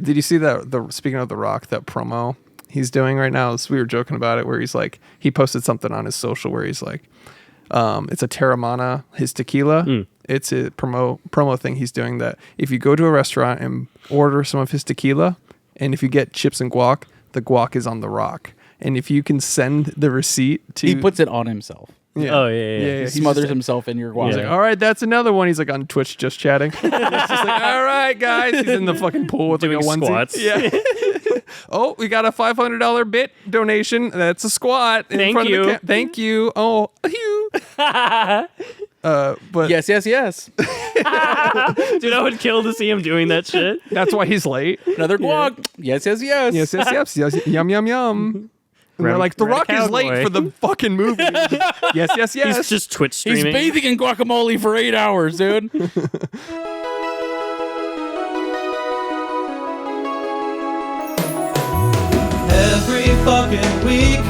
Did you see that? Speaking of The Rock, that promo he's doing right now, we were joking about it, where he's like, he posted something on his social where he's like, it's a Terramana, his tequila. It's a promo thing he's doing, that if you go to a restaurant and order some of his tequila, and if you get chips and guac, the guac is on The Rock. And if you can send the receipt to... He puts it on himself. Yeah. Oh, yeah. He smothers himself in your guac. He's like, all right, that's another one. He's like on Twitch just chatting. He's just like, all right, guys. He's in the fucking pool with doing like a onesie. squats. Yeah. Oh, we got a $500 bit donation. That's a squat. Thank you. Thank you. Oh, you. But yes. Dude, I would kill to see him doing that shit. That's why he's late. Another guac. Yes. Yes. Yum, yum, yum. And they're like, The Rock is late for the fucking movie. Yes. He's just Twitch streaming. He's bathing in guacamole for 8 hours, dude. Every fucking week,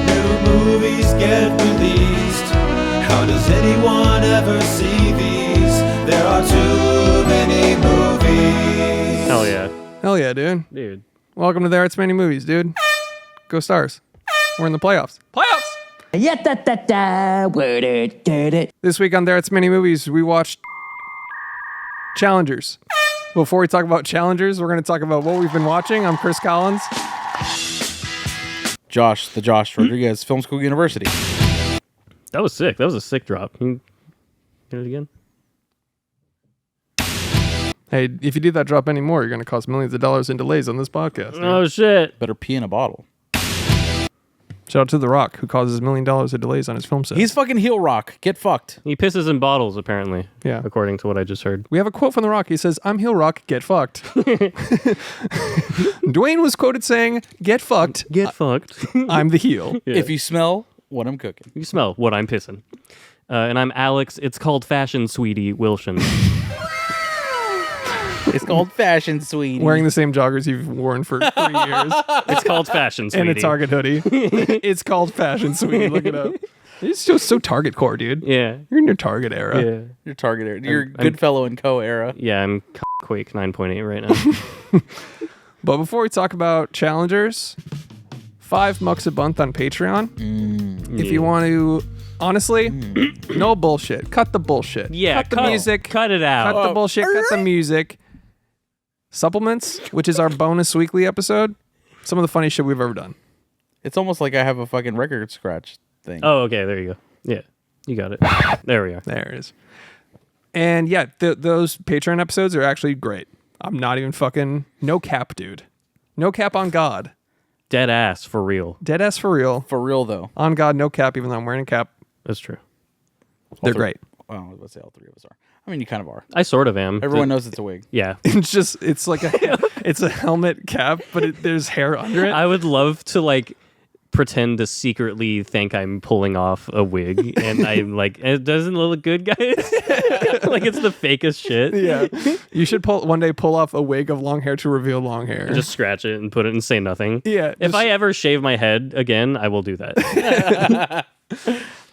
new movies get released. How does anyone ever see these? There are too many movies. Hell yeah. Hell yeah, dude. Dude. Welcome to There It's Many Movies, dude. Go Stars. We're in the playoffs. This week on There It's Many Movies, we watched Challengers. Before we talk about Challengers, we're going to talk about what we've been watching. I'm Chris Collins. Josh Rodriguez, Film School University. That was sick. That was a sick drop. Can you hit it again? Hey, if you do that drop anymore, you're going to cost millions of dollars in delays on this podcast. Dude. Oh, shit. Better pee in a bottle. Shout out to The Rock, who causes $1 million of delays on his film set. He's fucking heel rock. Get fucked. He pisses in bottles, apparently. Yeah. According to what I just heard. We have a quote from The Rock. He says, I'm heel rock, get fucked. Dwayne was quoted saying, get fucked. Get fucked. I'm the heel. Yeah. If you smell what I'm cooking. You smell what I'm pissing. And I'm Alex. It's called Fashion Sweetie Wilson. It's called Fashion Sweetie. Wearing the same joggers you've worn for 3 years. It's called Fashion Sweetie. And a Target hoodie. It's called Fashion Sweetie. Look it up. It's just so Target core, dude. Yeah. You're in your Target era. Yeah. Your Target era. Your Goodfellow and Co. era. Yeah, I'm Quake 9.8 right now. But before we talk about Challengers, $5 a month on Patreon. If you want to, honestly, no bullshit. Cut the bullshit. Yeah, cut the music. Cut it out. Cut the bullshit. Cut the music. Supplements, which is our bonus weekly episode. Some of the funny shit we've ever done. It's almost like I have a fucking record scratch thing. Oh, okay. There you go. Yeah, you got it. There we are. There it is. And yeah, those Patreon episodes are actually great. I'm not even fucking... No cap, dude. No cap on God. Dead ass for real. Dead ass for real. For real, though. On God, no cap, even though I'm wearing a cap. That's true. They're great. Well, let's say all three of us are. I mean, you kind of are. I sort of am. Everyone knows it's a wig. Yeah. It's like it's a helmet cap, but there's hair under it. I would love to like pretend to secretly think I'm pulling off a wig, and I'm like, it doesn't look good, guys. Like it's the fakest shit. Yeah. You should one day pull off a wig of long hair to reveal long hair. Just scratch it and put it and say nothing. Yeah. If I ever shave my head again, I will do that.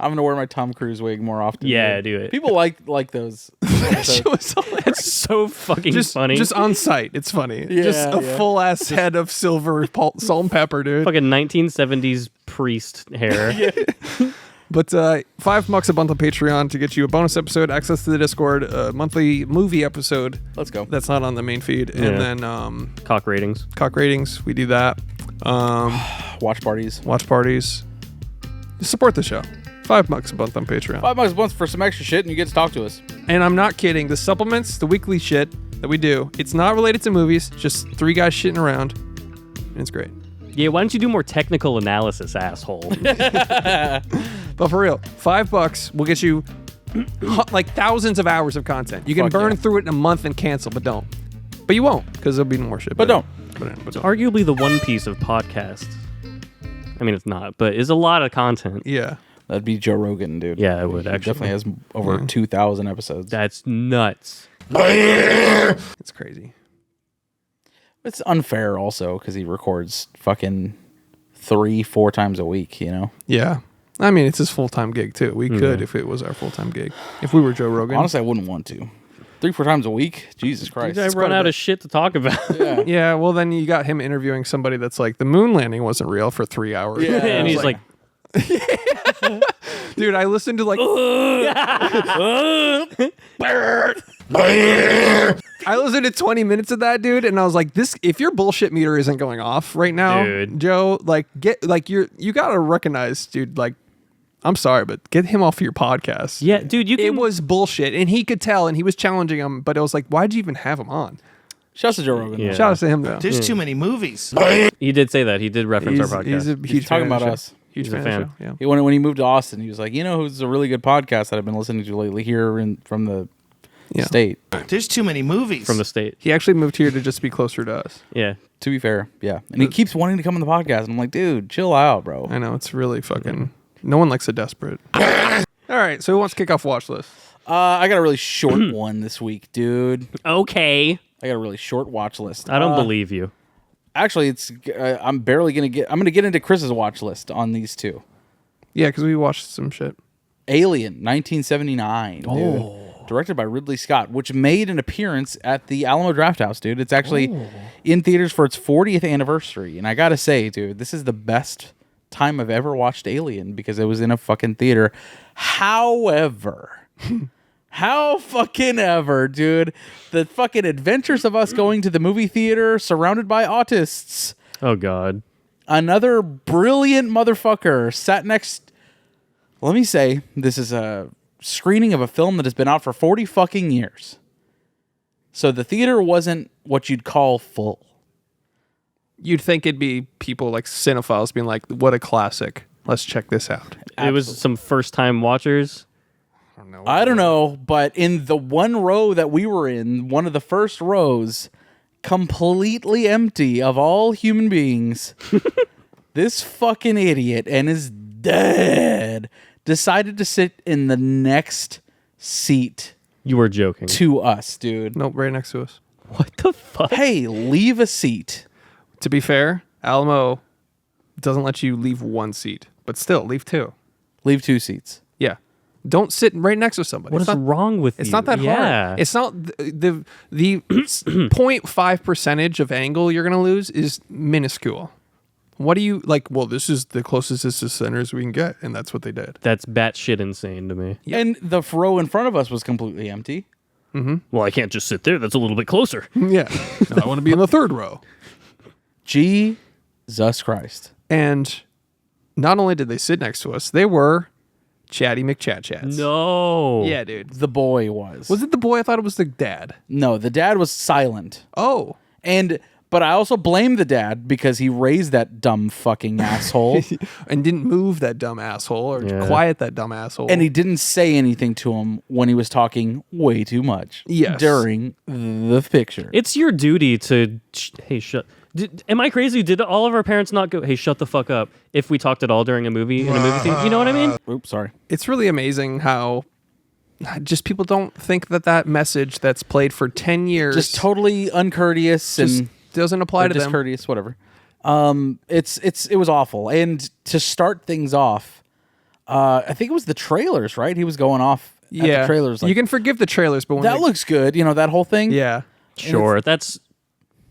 I'm gonna wear my Tom Cruise wig more often. Yeah, do it. People like those. It's so fucking funny. Just on site, it's funny. Yeah, just a full ass head of silver salt and pepper, dude. Fucking 1970s priest hair. But $5 a month on Patreon to get you a bonus episode, access to the Discord, a monthly movie episode. Let's go. That's not on the main feed, and then Cock ratings. Cock ratings. We do that. Watch parties. Just support the show. $5 a month on Patreon. $5 a month for some extra shit, and you get to talk to us. And I'm not kidding. The supplements, the weekly shit that we do, it's not related to movies. Just three guys shitting around, and it's great. Yeah, why don't you do more technical analysis, asshole? But for real, $5 will get you like thousands of hours of content. You can burn through it in a month and cancel, but don't. But you won't, because there'll be more shit. But don't. But don't. Arguably the One Piece of podcasts. I mean, it's not, but it's a lot of content. Yeah. That'd be Joe Rogan, dude. Yeah, it would He actually. definitely has over 2,000 episodes. That's nuts. It's crazy. It's unfair also because he records fucking 3-4 times a week, you know? Yeah. I mean, it's his full-time gig, too. We could if it was our full-time gig. If we were Joe Rogan. Honestly, I wouldn't want to. 3-4 times a week. Jesus Christ. I run out of shit to talk about. Yeah. Yeah, well, then you got him interviewing somebody that's like, the moon landing wasn't real for 3 hours. Yeah. And he's like, Dude, I listened to like... I listened to 20 minutes of that, dude, and I was like, "This. If your bullshit meter isn't going off right now, Dude. Joe, like, you gotta recognize, dude. Like, I'm sorry, but get him off of your podcast. yeah, dude, you can. It was bullshit, and he could tell, and he was challenging him, but it was like, why'd you even have him on? Shouts to Joe Rogan. Yeah. Shout out to him though. There's too many movies. He did say that. He did reference our podcast. He's a huge talking fan of about the show. us. Huge He's a fan. Of fan. the show, yeah. When he moved to Austin, he was like, you know who's a really good podcast that I've been listening to lately here from the Yeah. state. There's too many movies. from the state. He actually moved here to just be closer to us. Yeah. To be fair, yeah. And he keeps wanting to come on the podcast. And I'm like, dude, chill out, bro. I know, it's really fucking... No one likes a desperate. All right, so who wants to kick off watch list? I got a really short one this week, dude. Okay. I got a really short watch list. I don't believe you. Actually, I'm barely gonna get. I'm gonna get into Chris's watch list on these two. Yeah, because we watched some shit. Alien, 1979, dude. Directed by Ridley Scott, which made an appearance at the Alamo Drafthouse, dude. It's actually in theaters for its 40th anniversary. And I gotta say, dude, this is the best time I've ever watched Alien because it was in a fucking theater. However, how fucking ever, dude, the fucking adventures of us going to the movie theater surrounded by autists. Oh, God. Another brilliant motherfucker sat next. Let me say, this is a screening of a film that has been out for 40 fucking years. So the theater wasn't what you'd call full. You'd think it'd be people like cinephiles being like, what a classic. Let's check this out. It was some first-time watchers. I don't know, but in the one row that we were in, one of the first rows, completely empty of all human beings, this fucking idiot and his dad decided to sit in the next seat You were joking. to us, dude. Nope, right next to us. What the fuck? Hey, leave a seat. To be fair, Alamo doesn't let you leave one seat, but still, leave two. Leave 2 seats. Yeah. Don't sit right next to somebody. What It's is not- wrong with you? It's not that Yeah. hard. It's not the 0.5 percentage of angle you're gonna lose is minuscule. What do you like? Well, this is the closest to centers we can get, and that's what they did. That's batshit insane to me. And the row in front of us was completely empty. Well, I can't just sit there. That's a little bit closer. Yeah. No, I want to be in the third row. Jesus Christ. And not only did they sit next to us, they were Chatty McChat-Chats. No. Yeah, dude. The boy was. Was it the boy? I thought it was the dad. No, the dad was silent. Oh. But I also blame the dad because he raised that dumb fucking asshole. And didn't move that dumb asshole or Yeah. quiet that dumb asshole. And he didn't say anything to him when he was talking way too much Yes. during the picture. It's your duty to, hey, shut. Am I crazy? Did all of our parents not go, hey, shut the fuck up, if we talked at all during a movie in a movie theater? You know what I mean? Oops, sorry. It's really amazing how just people don't think that message that's played for 10 years Just totally uncourteous just and doesn't apply or to them. discourteous, whatever. It was awful. And to start things off, I think it was the trailers, right? He was going off at Yeah. the trailers. Like, you can forgive the trailers, but when that they- looks good, that whole thing. Yeah. Sure. That's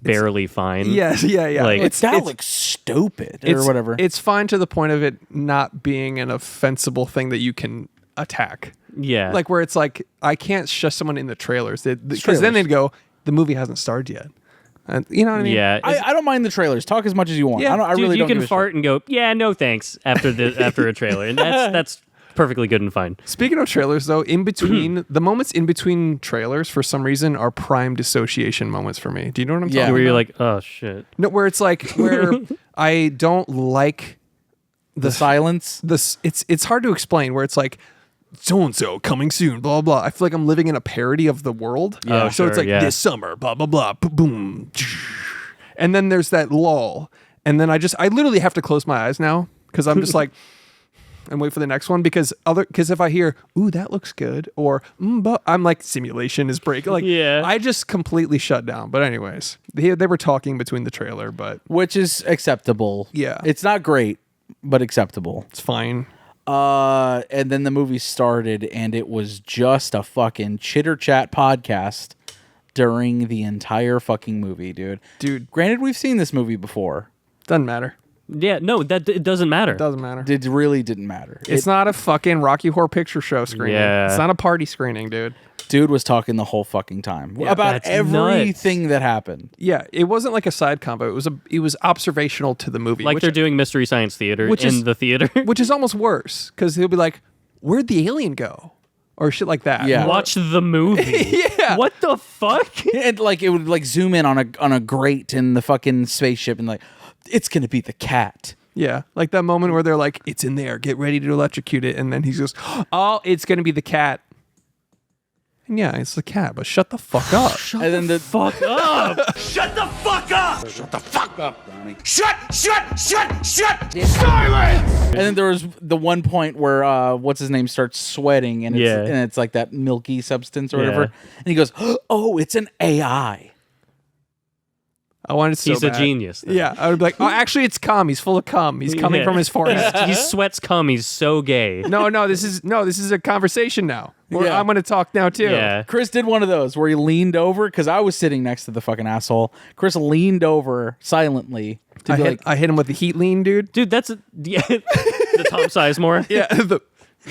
barely fine. Yes, yeah. Like- That looks stupid or whatever. It's fine to the point of it not being an offensible thing that you can attack. Yeah. Like where it's like, I can't shush someone in the trailers. Because Trailers. then they'd go, the movie hasn't started yet. And you know what I mean? yeah. I don't mind the trailers. Talk as much as you want. Yeah, I Dude, really you don't can give a fart shit. and go, yeah, no thanks, after a trailer. And that's perfectly good and fine. Speaking of trailers, though, in between, the moments in between trailers, for some reason, are prime dissociation moments for me. Do you know what I'm Yeah. talking Where you're about? like, oh, shit. No, where it's like, where I don't like The silence. this. It's hard to explain, where it's like, so-and-so coming soon, blah, blah. I feel like I'm living in a parody of the world. Yeah. Oh, So it's sure, like, yeah. this summer, blah, blah, blah, boom. And then there's that lull. And then I literally have to close my eyes now, because I'm just like, and wait for the next one, because if I hear, ooh, that looks good, or but I'm like, simulation is breaking. Like, Yeah. I just completely shut down. But anyways, they were talking between the trailer, but Which is acceptable. Yeah. It's not great, but acceptable. it's fine. And then the movie started, and it was just a fucking chitter chat podcast during the entire fucking movie, dude. Dude. Granted, we've seen this movie before. Doesn't matter. Yeah, no, it doesn't matter. Doesn't matter. It really didn't matter. It's not a fucking Rocky Horror Picture Show screening. Yeah. It's not a party screening, dude. Dude was talking the whole fucking time about That's everything that happened. Yeah, it wasn't like a side combo. It was observational to the movie. Like which, they're doing Mystery Science Theater in the theater. which is almost worse because he'll be like, "Where'd the alien go?" or shit like that. Yeah. Watch the movie. Yeah. What the fuck? And like it would like zoom in on a grate in the fucking spaceship and like it's gonna be the cat. Yeah, like that moment where they're like, "It's in there. Get ready to electrocute it," and then he goes, "Oh, it's gonna be the cat." And yeah, it's the cat, but shut the fuck up. And then the Fuck up. Shut the fuck up! Shut the fuck up, Donnie. Shut! Silence! and then there was the one point where what's his name starts sweating and it's like that milky substance or whatever. And he goes, "Oh, it's an AI." I wanted so He's a bad. genius. then. Yeah, I would be like, "Oh, actually, it's cum. He's full of cum. He's coming Yeah. from his forehead." He sweats cum. He's so gay. No, this is a conversation now. Yeah. I'm gonna talk now too. Yeah. Chris did one of those where he leaned over because I was sitting next to the fucking asshole. Chris leaned over silently to be like, I hit him with the heat lean, dude. Dude, that's the Tom Sizemore. Yeah,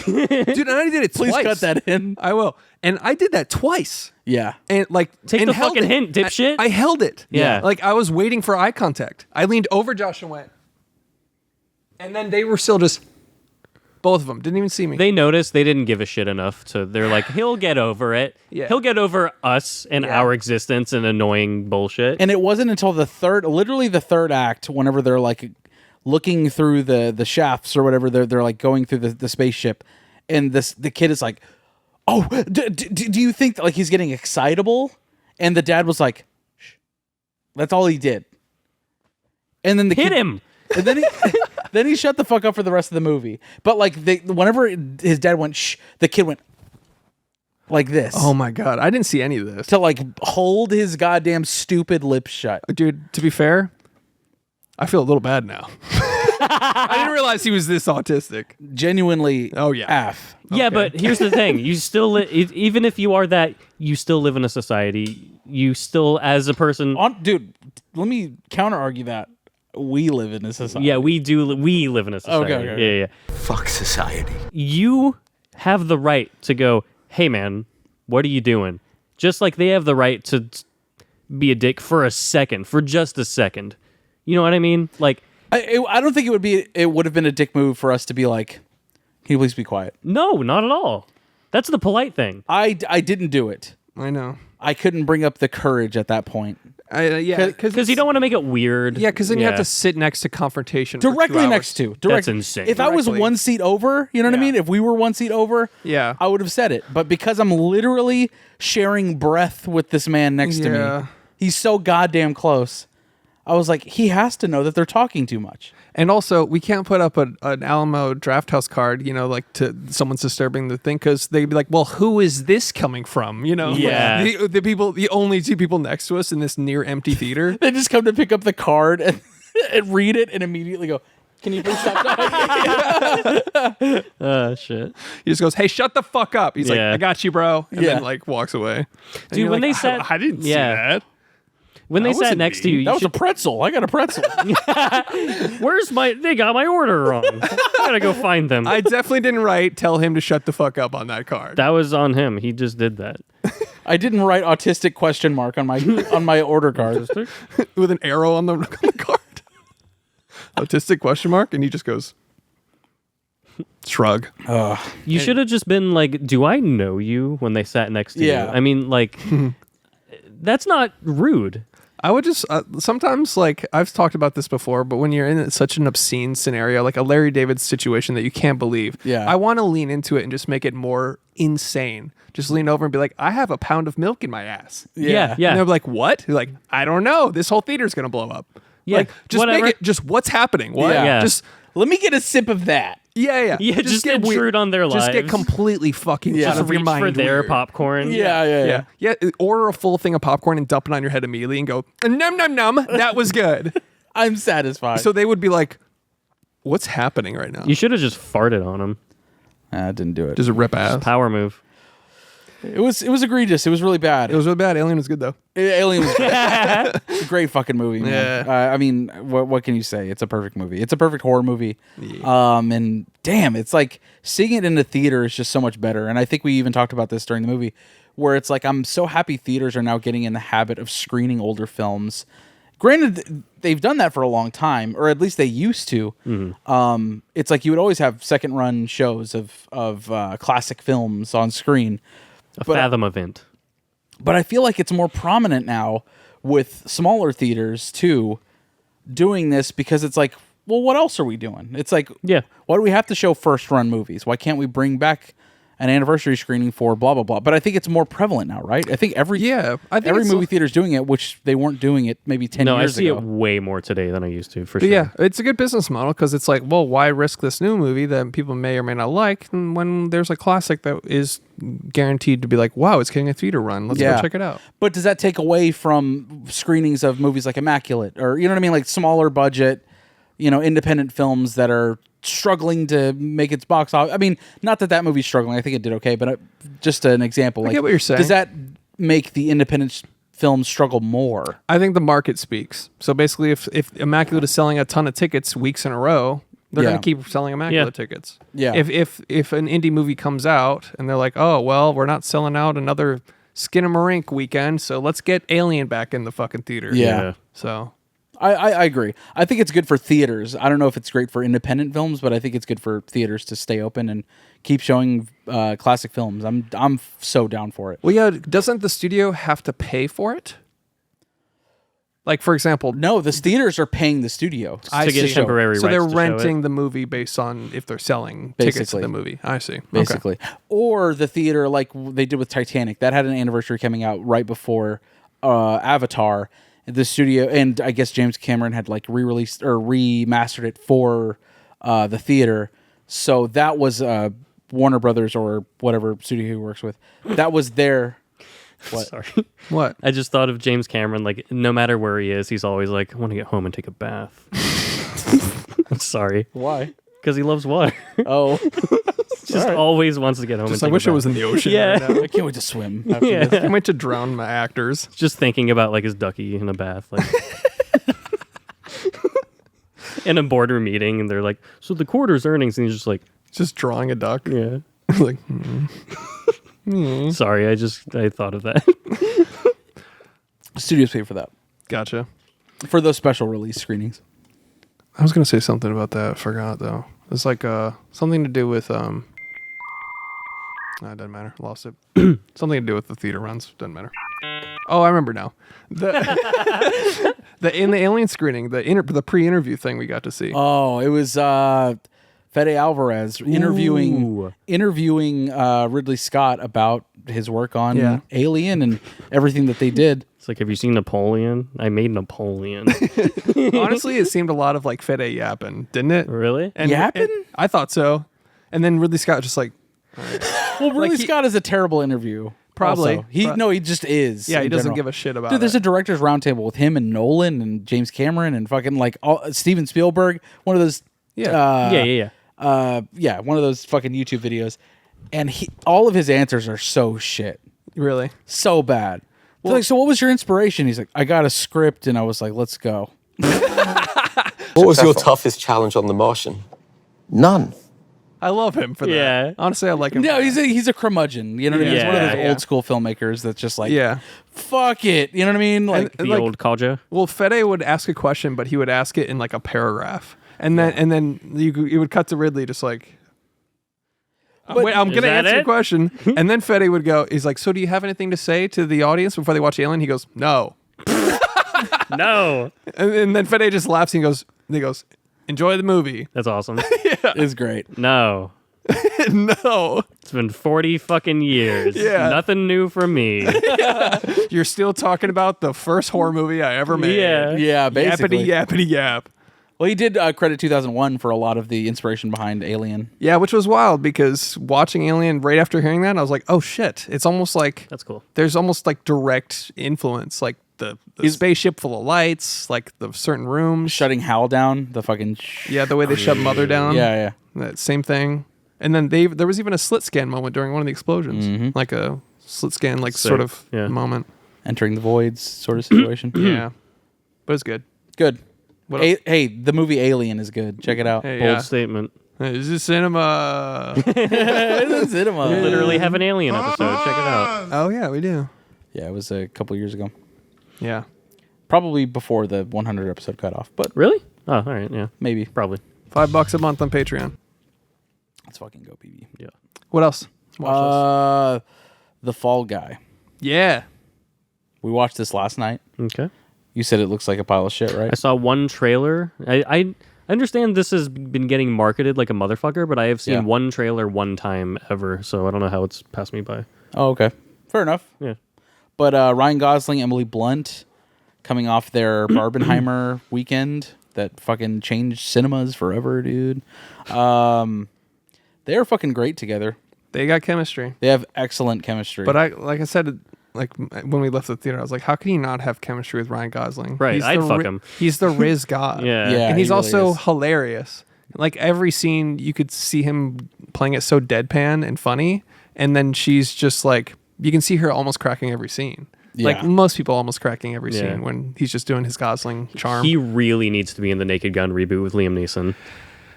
dude, and I did it "Please twice. cut that in." I will, and I did that twice. Yeah. And like, Take and the held fucking it. hint, dipshit. I held it. Yeah. like I was waiting for eye contact. I leaned over Josh and went, and then they were still just. Both of them didn't even see me. They noticed they didn't give a shit enough they're like, he'll get over it. Yeah. He'll get over us and our existence and annoying bullshit. And it wasn't until the third act, whenever they're like looking through the shafts or whatever, they're like going through the spaceship, and the kid is like, "Oh, do you think that like he's getting excitable?" And the dad was like, "Shh." That's all he did. And then the Hit kid, him. and then he then he shut the fuck up for the rest of the movie. But like whenever his dad went shh, the kid went like this. Oh my god, I didn't see any of this. To like hold his goddamn stupid lips shut. Dude, to be fair, I feel a little bad now. I didn't realize he was this autistic. Genuinely. Oh, yeah. F. Yeah, but here's the thing. You still even if you are that, you still live in a society. You still, as a person... Dude, let me counter argue that. We live in a society. Yeah, we do. We live in a society. Okay. Yeah. Fuck society. You have the right to go, hey, man, what are you doing? Just like they have the right to be a dick for just a second. You know what I mean? Like, I don't think it would have been a dick move for us to be like, can you please be quiet? no, not at all. That's the polite thing. I didn't do it. I know. I couldn't bring up the courage at that point. Yeah, Because you don't want to make it weird. Yeah, because then you have to sit next to confrontation for 2 Directly hours. next to. That's insane. If I was Directly. one seat over, you know what I Yeah. mean? If we were one seat over, Yeah. I would have said it. But because I'm literally sharing breath with this man next to Yeah. me, he's so goddamn close. I was like, he has to know that they're talking too much. And also, we can't put up an Alamo Draft House card, like to someone's disturbing the thing, because they'd be like, well, who is this coming from? Yeah. The only 2 people next to us in this near empty theater. They just come to pick up the card and, and read it and immediately go, can you please stop talking? Shit. He just goes, hey, shut the fuck up. He's like, Yeah. I got you, bro. And Yeah. then like walks away. And Dude, you're when like, they sat... I didn't see yeah. that. When they That sat wasn't next to me. you, That was a pretzel. I got a pretzel. they got my order wrong. I gotta go find them. I definitely didn't tell him to shut the fuck up on that card. That was on him. He just did that. I didn't write autistic question mark on my order card. With an arrow on the card. Autistic question mark. And he just goes, shrug. You should have just been like, do I know you when they sat next to Yeah. you? I mean, like, that's not rude. I would just sometimes, like, I've talked about this before, but when you're in such an obscene scenario, like a Larry David situation that you can't believe, Yeah. I want to lean into it and just make it more insane. Just lean over and be like, I have a pound of milk in my ass. Yeah. And they're like, what? You're like, I don't know. This whole theater's going to blow up. Yeah, Like, just whatever. make it just what's happening. What? Yeah. Just, Let me get a sip of that. yeah. Yeah, just intrude on their Just get lives. completely fucking out of your Reach mind. for their weird. popcorn. Yeah. Yeah, order a full thing of popcorn and dump it on your head immediately and go, num, num, num. That was good. I'm satisfied. So they would be like, what's happening right now? You should have just farted on him. Didn't do it. Does it rip ass? Power move. It was egregious. It was really bad. It was really bad. Alien was good though. Alien was it's a great fucking movie, man. Yeah. I mean, what can you say? It's a perfect movie. It's a perfect horror movie. Yeah. And damn, it's like seeing it in the theater is just so much better. And I think we even talked about this during the movie, where it's like I'm so happy theaters are now getting in the habit of screening older films. Granted, they've done that for a long time, or at least they used to. Mm-hmm. It's like you would always have second run shows of classic films on screen. A Fathom event. But I feel like it's more prominent now with smaller theaters too doing this, because it's like, well, what else are we doing? It's like, Yeah. why do we have to show first run movies? Why can't we bring back an anniversary screening for blah blah blah? But I think it's more prevalent now, right? I think every movie theater's doing it, which they weren't doing it maybe 10 No, I years see ago. it way more today than I used to, for But sure. yeah, it's a good business model because it's like, well, why risk this new movie that people may or may not like when there's a classic that is guaranteed to be like, wow, it's getting a theater run. Let's go check it out. But does that take away from screenings of movies like Immaculate, or you know what I mean, like smaller budget, independent films that are struggling to make its box office? I mean, not that movie's struggling. I think it did okay, but just an example. I get what you're saying. Does that make the independent films struggle more? I think the market speaks. So basically, if Immaculate is selling a ton of tickets weeks in a row, they're Yeah. going to keep selling Immaculate tickets. Yeah. If an indie movie comes out and they're like, oh, well, we're not selling out another Skinamarink weekend, so let's get Alien back in the fucking theater. Yeah. So I agree. I think it's good for theaters. I don't know if it's great for independent films, but I think it's good for theaters to stay open and keep showing classic films. I'm so down for it. well, yeah. Doesn't the studio have to pay for it? Like, for example, No, the theaters are paying the studio. I to get see. temporary So they're rights to show it. renting the movie based on if they're selling tickets to Basically. the movie. I see. Okay. Basically. Or the theater, like they did with Titanic, that had an anniversary coming out right before Avatar. The studio, and I guess James Cameron had like re-released or remastered it for the theater. So that was Warner Brothers or whatever studio he works with. That was their. What? Sorry. What? I just thought of James Cameron, like, no matter where he is, he's always like, I want to get home and take a bath. I'm sorry. Why? Because he loves water. Oh, Just always wants to get home Just and I take wish a it bath. was in the ocean. Yeah. Right now. I can't wait to swim. After Yeah. this. I went to drown my actors. Just thinking about, like, his ducky in a bath. Like, in a boardroom meeting, and they're like, so the quarter's earnings, and he's just like, Just drawing a duck. yeah. Like, Sorry, I thought of that. Studios pay for that, gotcha. for those special release screenings. I was gonna say something about that. I forgot though. It's like something to do with it doesn't matter. Lost it. Something to do with the theater runs. Doesn't matter. Oh, I remember now. In the Alien screening, the pre-interview thing we got to see. Oh, it was Fede Alvarez interviewing Ridley Scott about his work on Alien and everything that they did. It's like, have you seen Napoleon? I made Napoleon. Honestly, it seemed a lot of like Fede yapping, didn't it? Really? And Yapping? I thought so. And then Ridley Scott just like, Well, Ridley Scott is a terrible interview. Probably. Also. He just is. yeah, he in doesn't general. give a shit about Dude, there's it. a director's roundtable with him and Nolan and James Cameron and fucking like Steven Spielberg. One of those. Yeah. One of those fucking YouTube videos, and all of his answers are so shit, Really? so bad. They're like, so what was your inspiration? He's like, I got a script, and I was like, let's go. What was your toughest challenge on The Martian? None. I love him for that. Yeah. Honestly, I like him. No, he's a curmudgeon. You know what I mean? He's one of those Yeah. old school filmmakers that's just like, Yeah. fuck it. You know what I mean? Like, And, The like, old Kaja. Well, Fede would ask a question, but he would ask it in like a paragraph, and then you would cut to Ridley just like, wait, I'm Is gonna that answer your it? question, and then Fede would go, he's like, so do you have anything to say to the audience before they watch Alien? He goes, no, No. and then Fede just laughs. And he goes, enjoy the movie. That's awesome. is great. No. No, It's been 40 fucking years. Yeah. Nothing new from me. you're still talking about the first horror movie I ever made. Yeah. Yeah, basically. Yappity yap. Well, he did credit 2001 for a lot of the inspiration behind Alien. Yeah, which was wild because watching Alien right after hearing that, I was like, oh shit. It's almost like That's cool. there's almost like direct influence, like the spaceship full of lights, like the certain rooms. Shutting Hal down, the fucking... Yeah, the way they shut Mother down. Yeah. That same thing. And then there was even a slit scan moment during one of the explosions, like a slit scan, like Sick. sort of Yeah. moment. Entering the voids sort of situation. Yeah, but it's good. Good. What else? Hey, the movie Alien is good. Check it out. Hey, Bold yeah. statement. Is this cinema? It's cinema. We literally have an Alien episode. Check it out. Oh yeah, we do. Yeah, it was a couple years ago. Yeah. Probably before the 100 episode cutoff, but Really? Oh, all right. Yeah, maybe. probably. $5 a month on Patreon. Let's fucking go, PB. Yeah. What else? Watch list. The Fall Guy. Yeah. We watched this last night. Okay. You said it looks like a pile of shit, right? I saw one trailer. I understand this has been getting marketed like a motherfucker, but I have seen Yeah. one trailer one time ever, so I don't know how it's passed me by. Oh, okay. Fair enough. Yeah. But Ryan Gosling, Emily Blunt, coming off their Barbenheimer weekend that fucking changed cinemas forever, dude. They're fucking great together. They got chemistry. They have excellent chemistry. But like I said, like when we left the theater, I was like, how can you not have chemistry with Ryan Gosling? Right, I'd the fuck him. He's the Riz god. Yeah. Yeah. And he's he really also is. hilarious. Like every scene, you could see him playing it so deadpan and funny, and then she's just like, you can see her almost cracking every scene. Like Yeah. most people almost cracking every Yeah. scene when he's just doing his Gosling charm. He really needs to be in the Naked Gun reboot with Liam Neeson.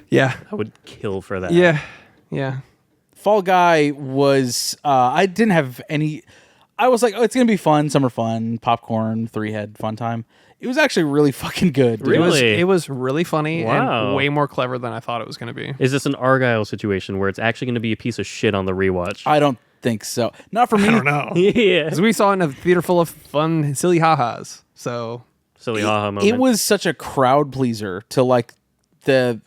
yeah. I would kill for that. Yeah. Yeah. Fall Guy was I didn't have any. I was like, oh, it's gonna be fun, summer fun, popcorn, three-head fun time. It was actually really fucking good. Dude. Really? It was really funny Wow. and way more clever than I thought it was going to be. Is this an Argyle situation where it's actually going to be a piece of shit on the rewatch? I don't think so. Not for me. I don't know. yeah. Because we saw it in a theater full of fun, silly ha-has. So Silly haha moment. It was such a crowd pleaser to like the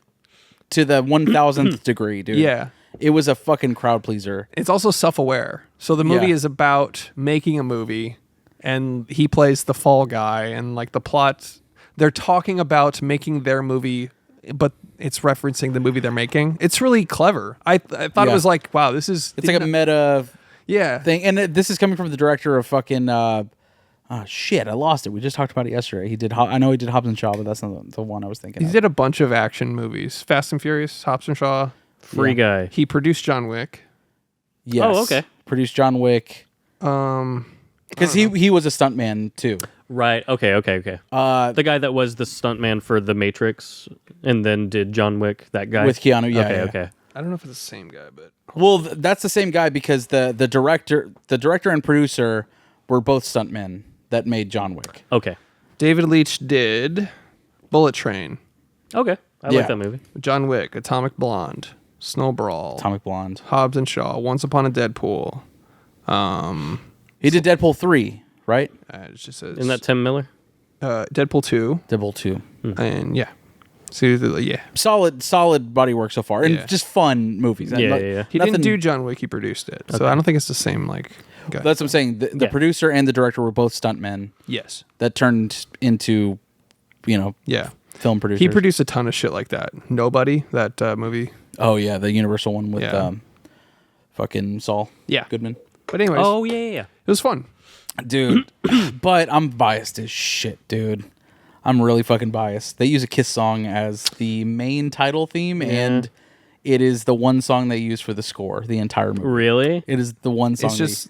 1000th degree, dude. yeah. It was a fucking crowd pleaser. It's also self-aware. So the movie Yeah. is about making a movie, and he plays the fall guy, and like the plot, they're talking about making their movie, but it's referencing the movie they're making. It's really clever. I thought it Yeah. was like, wow, this is It's like a meta yeah thing, and this is coming from the director of fucking. Shit, I lost it. We just talked about it yesterday. He did. I know he did Hobbs and Shaw, but that's not the one I was thinking. He of. did a bunch of action movies: Fast and Furious, Hobbs and Shaw. Free guy. He produced John Wick. Yes. Oh, okay. Produced John Wick because he was a stuntman too. Right. Okay. The guy that was the stuntman for The Matrix and then did John Wick, that guy. With Keanu, yeah, Okay, yeah. okay. I don't know if it's the same guy, but Well, that's the same guy because the director and producer were both stuntmen that made John Wick. Okay. David Leitch did Bullet Train, Okay. I Yeah. like that movie. John Wick, Atomic Blonde, Snow Brawl, Atomic Blonde. Hobbs and Shaw, Once Upon a Deadpool. He did Deadpool 3, right? It just says Isn't that Tim Miller? Deadpool 2, Deadpool 2. and yeah. So yeah, Solid body work so far, and Yeah. just fun movies. Yeah, Like, yeah. he nothing- didn't do John Wick. He produced it, so I don't think it's the same like guy. That's what I'm saying. The Yeah. producer and the director were both stuntmen yes, that turned into, yeah. film producers. He produced a ton of shit like that. Nobody, that movie. Oh yeah, the Universal one with Yeah. fucking Saul. Yeah. Goodman. But anyways, Oh, yeah. it was fun. Dude, but I'm biased as shit, dude. I'm really fucking biased. They use a Kiss song as the main title theme, and it is the one song they use for the score, the entire movie. Really? It is the one song. It's just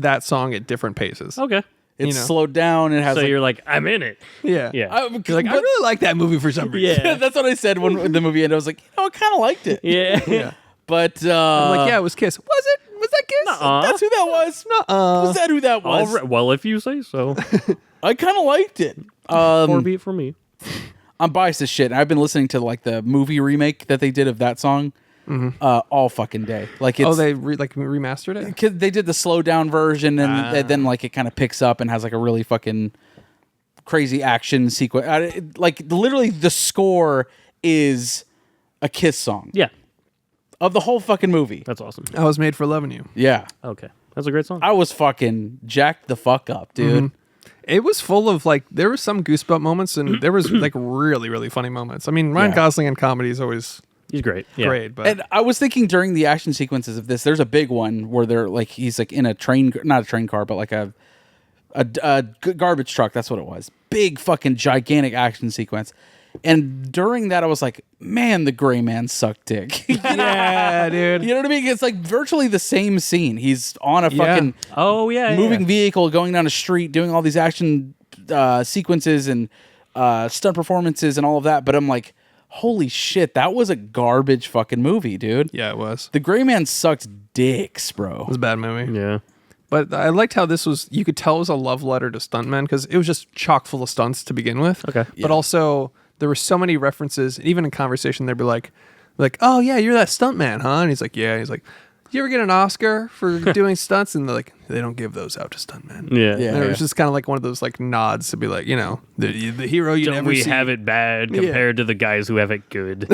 that song at different paces. Okay. it's you know. slowed down. It has So like, you're like, I'm in it. Yeah, Yeah. You're like, I really like that movie for some reason. Yeah. that's what I said when the movie ended. I was like, I kind of liked it. Yeah. But I'm like, yeah, it was Kiss. Was it? Was that Kiss? Nuh-uh. that's who that was. Was that who that was? All right. Well, if you say so. I kind of liked it. 4 beat for me. I'm biased as shit. And I've been listening to like the movie remake that they did of that song all fucking day. Like it's, They remastered it. 'cause they did the slow down version, and then like it kind of picks up and has like a really fucking crazy action sequence. Like literally, the score is a Kiss song Yeah. of the whole fucking movie. That's awesome. I was made for loving you. Yeah, Okay. That's a great song. I was fucking jacked the fuck up, dude. It was full of like there were some goosebump moments and there was like really really funny moments. I mean, Ryan Yeah. Gosling in comedy is always He's great. Yeah. great, but And I was thinking during the action sequences of this, there's a big one where they're like he's like in a train, not a train car, but like a garbage truck. That's what it was. Big fucking gigantic action sequence. And during that, I was like, man, the gray man sucked dick. Yeah, dude. You know what I mean? It's like virtually the same scene. He's on a fucking Oh yeah, moving vehicle going down a street, doing all these action sequences and stunt performances and all of that. But I'm like, holy shit, that was a garbage fucking movie, dude. Yeah, it was. The gray man sucked dicks, bro. It was a bad movie. Yeah. But I liked how this was, you could tell it was a love letter to stuntmen because it was just chock full of stunts to begin with. Okay. But also, there were so many references, even in conversation, they'd be like, oh, yeah, you're that stuntman, huh? And he's like, yeah. He's like, do you ever get an Oscar for doing stunts? And they're like, they don't give those out to stuntmen. Yeah. Yeah. And it was just kind of like one of those like nods to be like, you know, the hero you Don't never we see. have it bad compared to the guys who have it good?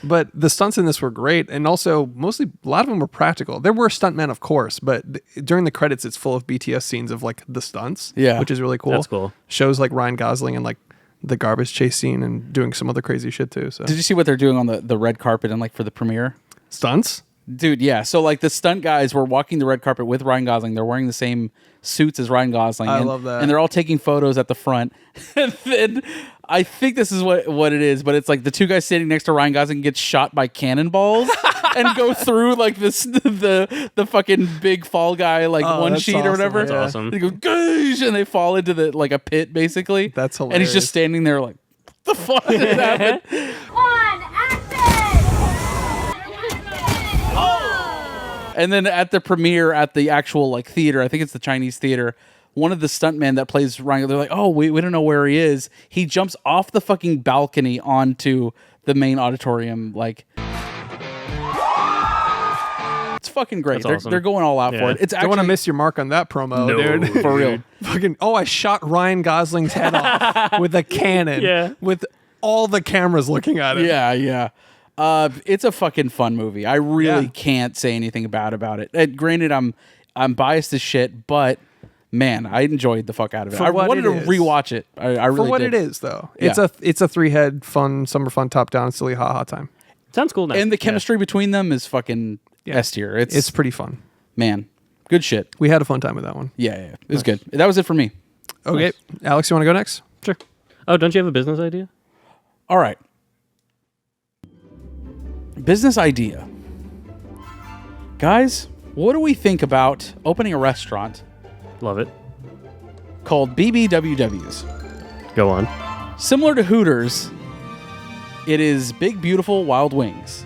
But the stunts in this were great, and also mostly a lot of them were practical. There were stuntmen, of course, but during the credits, it's full of BTS scenes of like the stunts, Yeah. which is really cool. That's cool. Shows like Ryan Gosling and like the garbage chase scene and doing some other crazy shit too. So Did you see what they're doing on the red carpet and like for the premiere? stunts. Dude, yeah. So like the stunt guys were walking the red carpet with Ryan Gosling. They're wearing the same suits as Ryan Gosling. I and, love that. And they're all taking photos at the front. And then I think this is what it is, but it's like the two guys standing next to Ryan Gosling get shot by cannonballs and go through like this the fucking big fall guy like one that's sheet or awesome. whatever. That's awesome. They go "Goosh," and they fall into the like a pit basically. That's And he's just hilarious. standing there like, what the fuck did happen? On, action! And then at the premiere at the actual like theater, I think it's the Chinese theater, one of the stuntmen that plays Ryan, they're like, oh, we don't know where he is. He jumps off the fucking balcony onto the main auditorium. Like, it's fucking great. That's awesome. They're going all out for Yeah. it. It's Don't actually want to miss your mark on that promo, No, dude. for real. Fucking, I shot Ryan Gosling's head off with a cannon. Yeah. With all the cameras looking at it. Yeah, yeah. It's a fucking fun movie. I really Yeah. can't say anything bad about it. Granted, I'm biased as shit, but man, I enjoyed the fuck out of it. For I what wanted it to is. rewatch it. I really For what did. it is, though. Yeah. It's a three-head, fun, summer fun, top-down, silly ha-ha time. Sounds cool now. And the chemistry between them is fucking S tier. It's pretty fun. Man, good shit. We had a fun time with that one. Yeah, it was good. That was it for me. Okay. Alex, you want to go next? Sure. Oh, don't you have a business idea? All right. Business idea. Guys, what do we think about opening a restaurant Love it. called BBWW's? Go on. Similar to Hooters, it is Big Beautiful Wild Wings.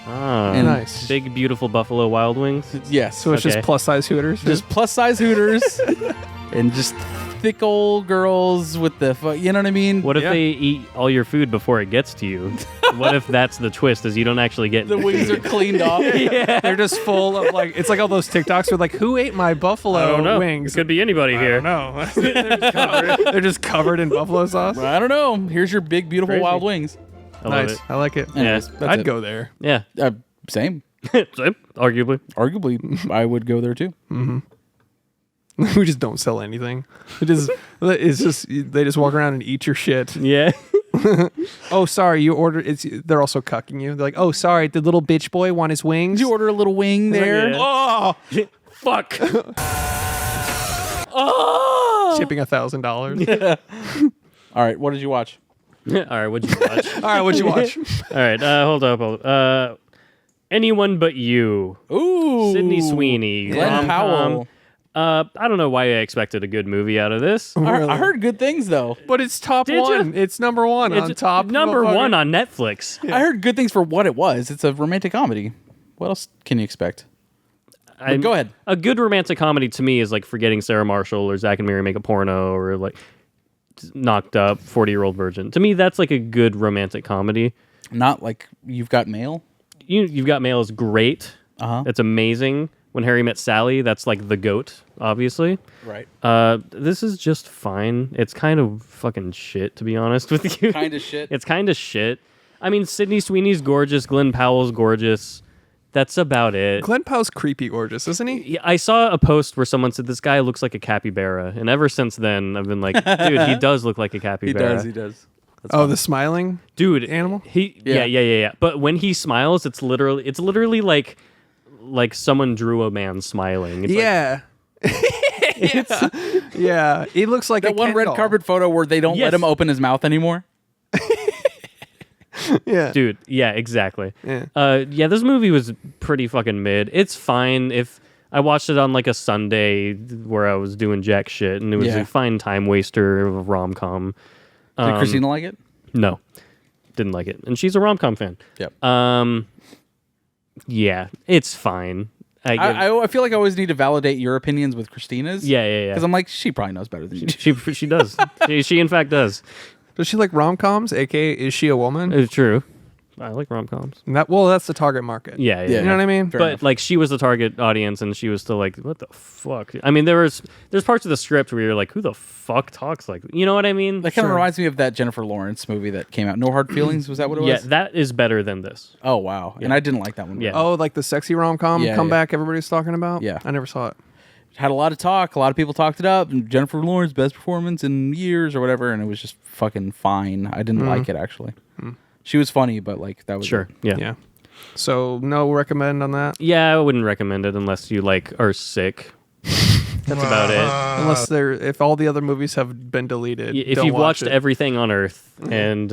Ah, And- Nice. Big beautiful Buffalo Wild Wings. Yes. So it's just Okay. plus-size Hooters? just plus size Hooters and just thick old girls with the, you know what I mean? What if Yeah. they eat all your food before it gets to you? What if that's the twist? Is you don't actually get The wings are cleaned off. They're just full of like, it's like all those TikToks with like, who ate my buffalo I don't know. wings? It could be anybody here. No. They're just covered in buffalo sauce. I don't know. Here's your Big Beautiful Crazy. Wild Wings. I love Nice. it. I like it. Anyways, Yeah. that's I'd it. go there. Yeah. Same. Same, arguably. Arguably, I would go there too. We just don't sell anything. It's just they just walk around and eat your shit. Yeah. Oh, sorry, you ordered. They're also cucking you. They're like, oh, sorry, the little bitch boy want his wings. Did you order a little wing there? Yeah. Oh, Fuck. chipping $1,000. All right, what did you watch? All right, what'd you watch? All right, what'd you watch? All right, hold up. Anyone But You. Ooh, Sydney Sweeney. Glenn rom-com. Powell. I don't know why I expected a good movie out of this. I heard good things though. But it's top Did one. ya? It's number one on It's top. number motherfucker. one on Netflix. I heard good things for what it was. It's a romantic comedy. What else can you expect? Go ahead. A good romantic comedy to me is like Forgetting Sarah Marshall or Zack and Miri Make a Porno or like Knocked Up, 40-Year-Old Virgin. To me, that's like a good romantic comedy. Not like You've Got Mail. You've Got Mail is great. Uh-huh. It's amazing. When Harry Met Sally, that's like the GOAT, obviously. Right. This is just fine. It's kind of fucking shit, to be honest with you. Kind of shit. It's kind of shit. I mean, Sydney Sweeney's gorgeous. Glenn Powell's gorgeous. That's about it. Glenn Powell's creepy gorgeous, isn't he? Yeah, I saw a post where someone said this guy looks like a capybara, and ever since then, I've been like, dude, he does look like a capybara. He does. Oh, the smiling Dude, animal. Yeah. But when he smiles, it's literally like someone drew a man smiling. It's Yeah. Yeah. He looks like That a one Ken red doll. carpet photo where they don't let Yes. him open his mouth anymore. Yeah. Dude, yeah, exactly. Yeah. Yeah, this movie was pretty fucking mid. It's fine if I watched it on like a Sunday where I was doing jack shit, and it was Yeah. a fine time waster of a rom-com. Did Christina like it? No, didn't like it, and she's a rom-com fan. Yep. Yeah, it's fine. I feel like I always need to validate your opinions with Christina's. Yeah. Because I'm like, she probably knows better than you. She does. she in fact does. Does she like rom-coms? AKA, is she a woman? It's true. I like rom-coms. That's the target market. Yeah. You know what I mean? Fair But enough. like she was the target audience, and she was still like, "What the fuck?" I mean, there's parts of the script where you're like, "Who the fuck talks like?" You know what I mean? That kind of reminds me of that Jennifer Lawrence movie that came out. No Hard Feelings? Was that what it was? Yeah, that is better than this. Oh, wow. And I didn't like that one. Yeah. Oh, like the sexy rom-com Yeah, comeback everybody's talking about? Yeah. I never saw it. Had a lot of talk. A lot of people talked it up. And Jennifer Lawrence, best performance in years or whatever. And it was just fucking fine. I didn't like it, actually. She was funny, but like that was Sure. it. Yeah. Yeah. So no recommend on that? Yeah, I wouldn't recommend it unless you like are sick. That's about it. Unless if all the other movies have been deleted. If don't you've watch watched it. everything on Earth, and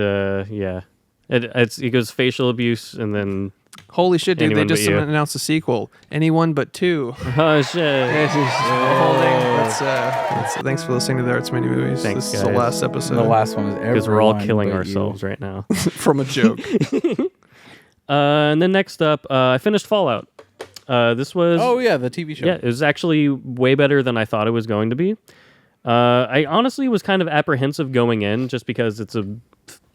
yeah, it goes facial abuse, and then Holy shit, dude! They Anyone but just you. announced a sequel. Anyone but two. oh shit. Thanks for listening to the Arts Many Movies. Thanks, This is the guys. last episode. The last one is Because we're all everyone killing but ourselves you. right now. from a joke. And then next up, I finished Fallout. This was Oh, yeah, the TV show. yeah, it was actually way better than I thought it was going to be. I honestly was kind of apprehensive going in just because it's a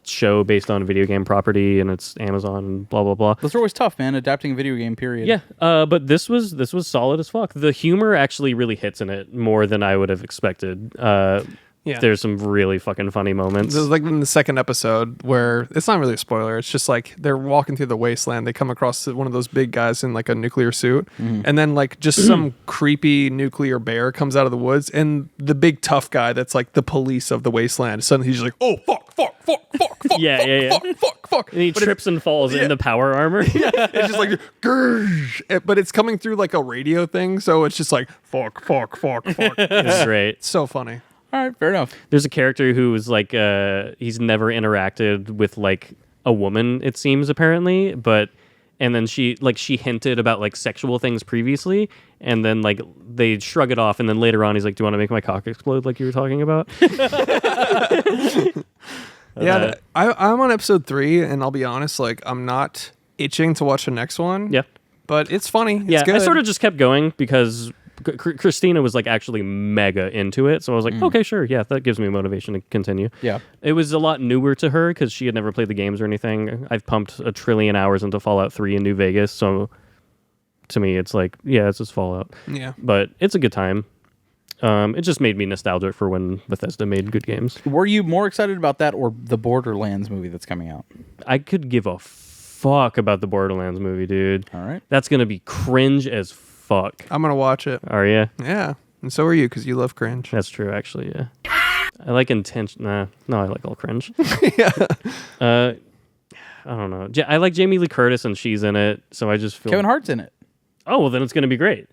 show based on a video game property and it's Amazon and blah blah blah. Those are always tough, man. Adapting a video game, period. Yeah, but this was solid as fuck. The humor actually really hits in it more than I would have expected. Yeah. There's some really fucking funny moments. This is like in the second episode where it's not really a spoiler. It's just like they're walking through the wasteland. They come across one of those big guys in like a nuclear suit. And then like just some creepy nuclear bear comes out of the woods. And the big tough guy that's like the police of the wasteland. Suddenly he's just like, oh, fuck. Yeah. Fuck. And he trips and falls in the power armor. It's just like, Grrr. But it's coming through like a radio thing. So it's just like, fuck. It's great. It's so funny. All right, fair enough. There's a character who was like, he's never interacted with like a woman, it seems, apparently, and then she hinted about like sexual things previously, and then like they shrug it off, and then later on he's like, "Do you want to make my cock explode like you were talking about?" Yeah, I'm on episode 3, and I'll be honest, like I'm not itching to watch the next one. Yeah. But it's funny. It's Yeah, good. I sort of just kept going because Christina was like actually mega into it, so I was like, okay, sure, yeah, that gives me motivation to continue. Yeah. It was a lot newer to her because she had never played the games or anything. I've pumped 1 trillion hours into Fallout 3 in New Vegas, so to me, it's like, yeah, it's just Fallout. Yeah. But it's a good time. It just made me nostalgic for when Bethesda made good games. Were you more excited about that or the Borderlands movie that's coming out? I could give a fuck about the Borderlands movie, dude. All right. That's gonna be cringe as fuck. I'm gonna watch it. Are you? Yeah. And so are you, because you love cringe. That's true, actually. Yeah. I like intention. No, I like all cringe. Yeah. I don't know. I like Jamie Lee Curtis, and she's in it, so I just feel. Kevin Hart's in it. Oh well, then it's gonna be great.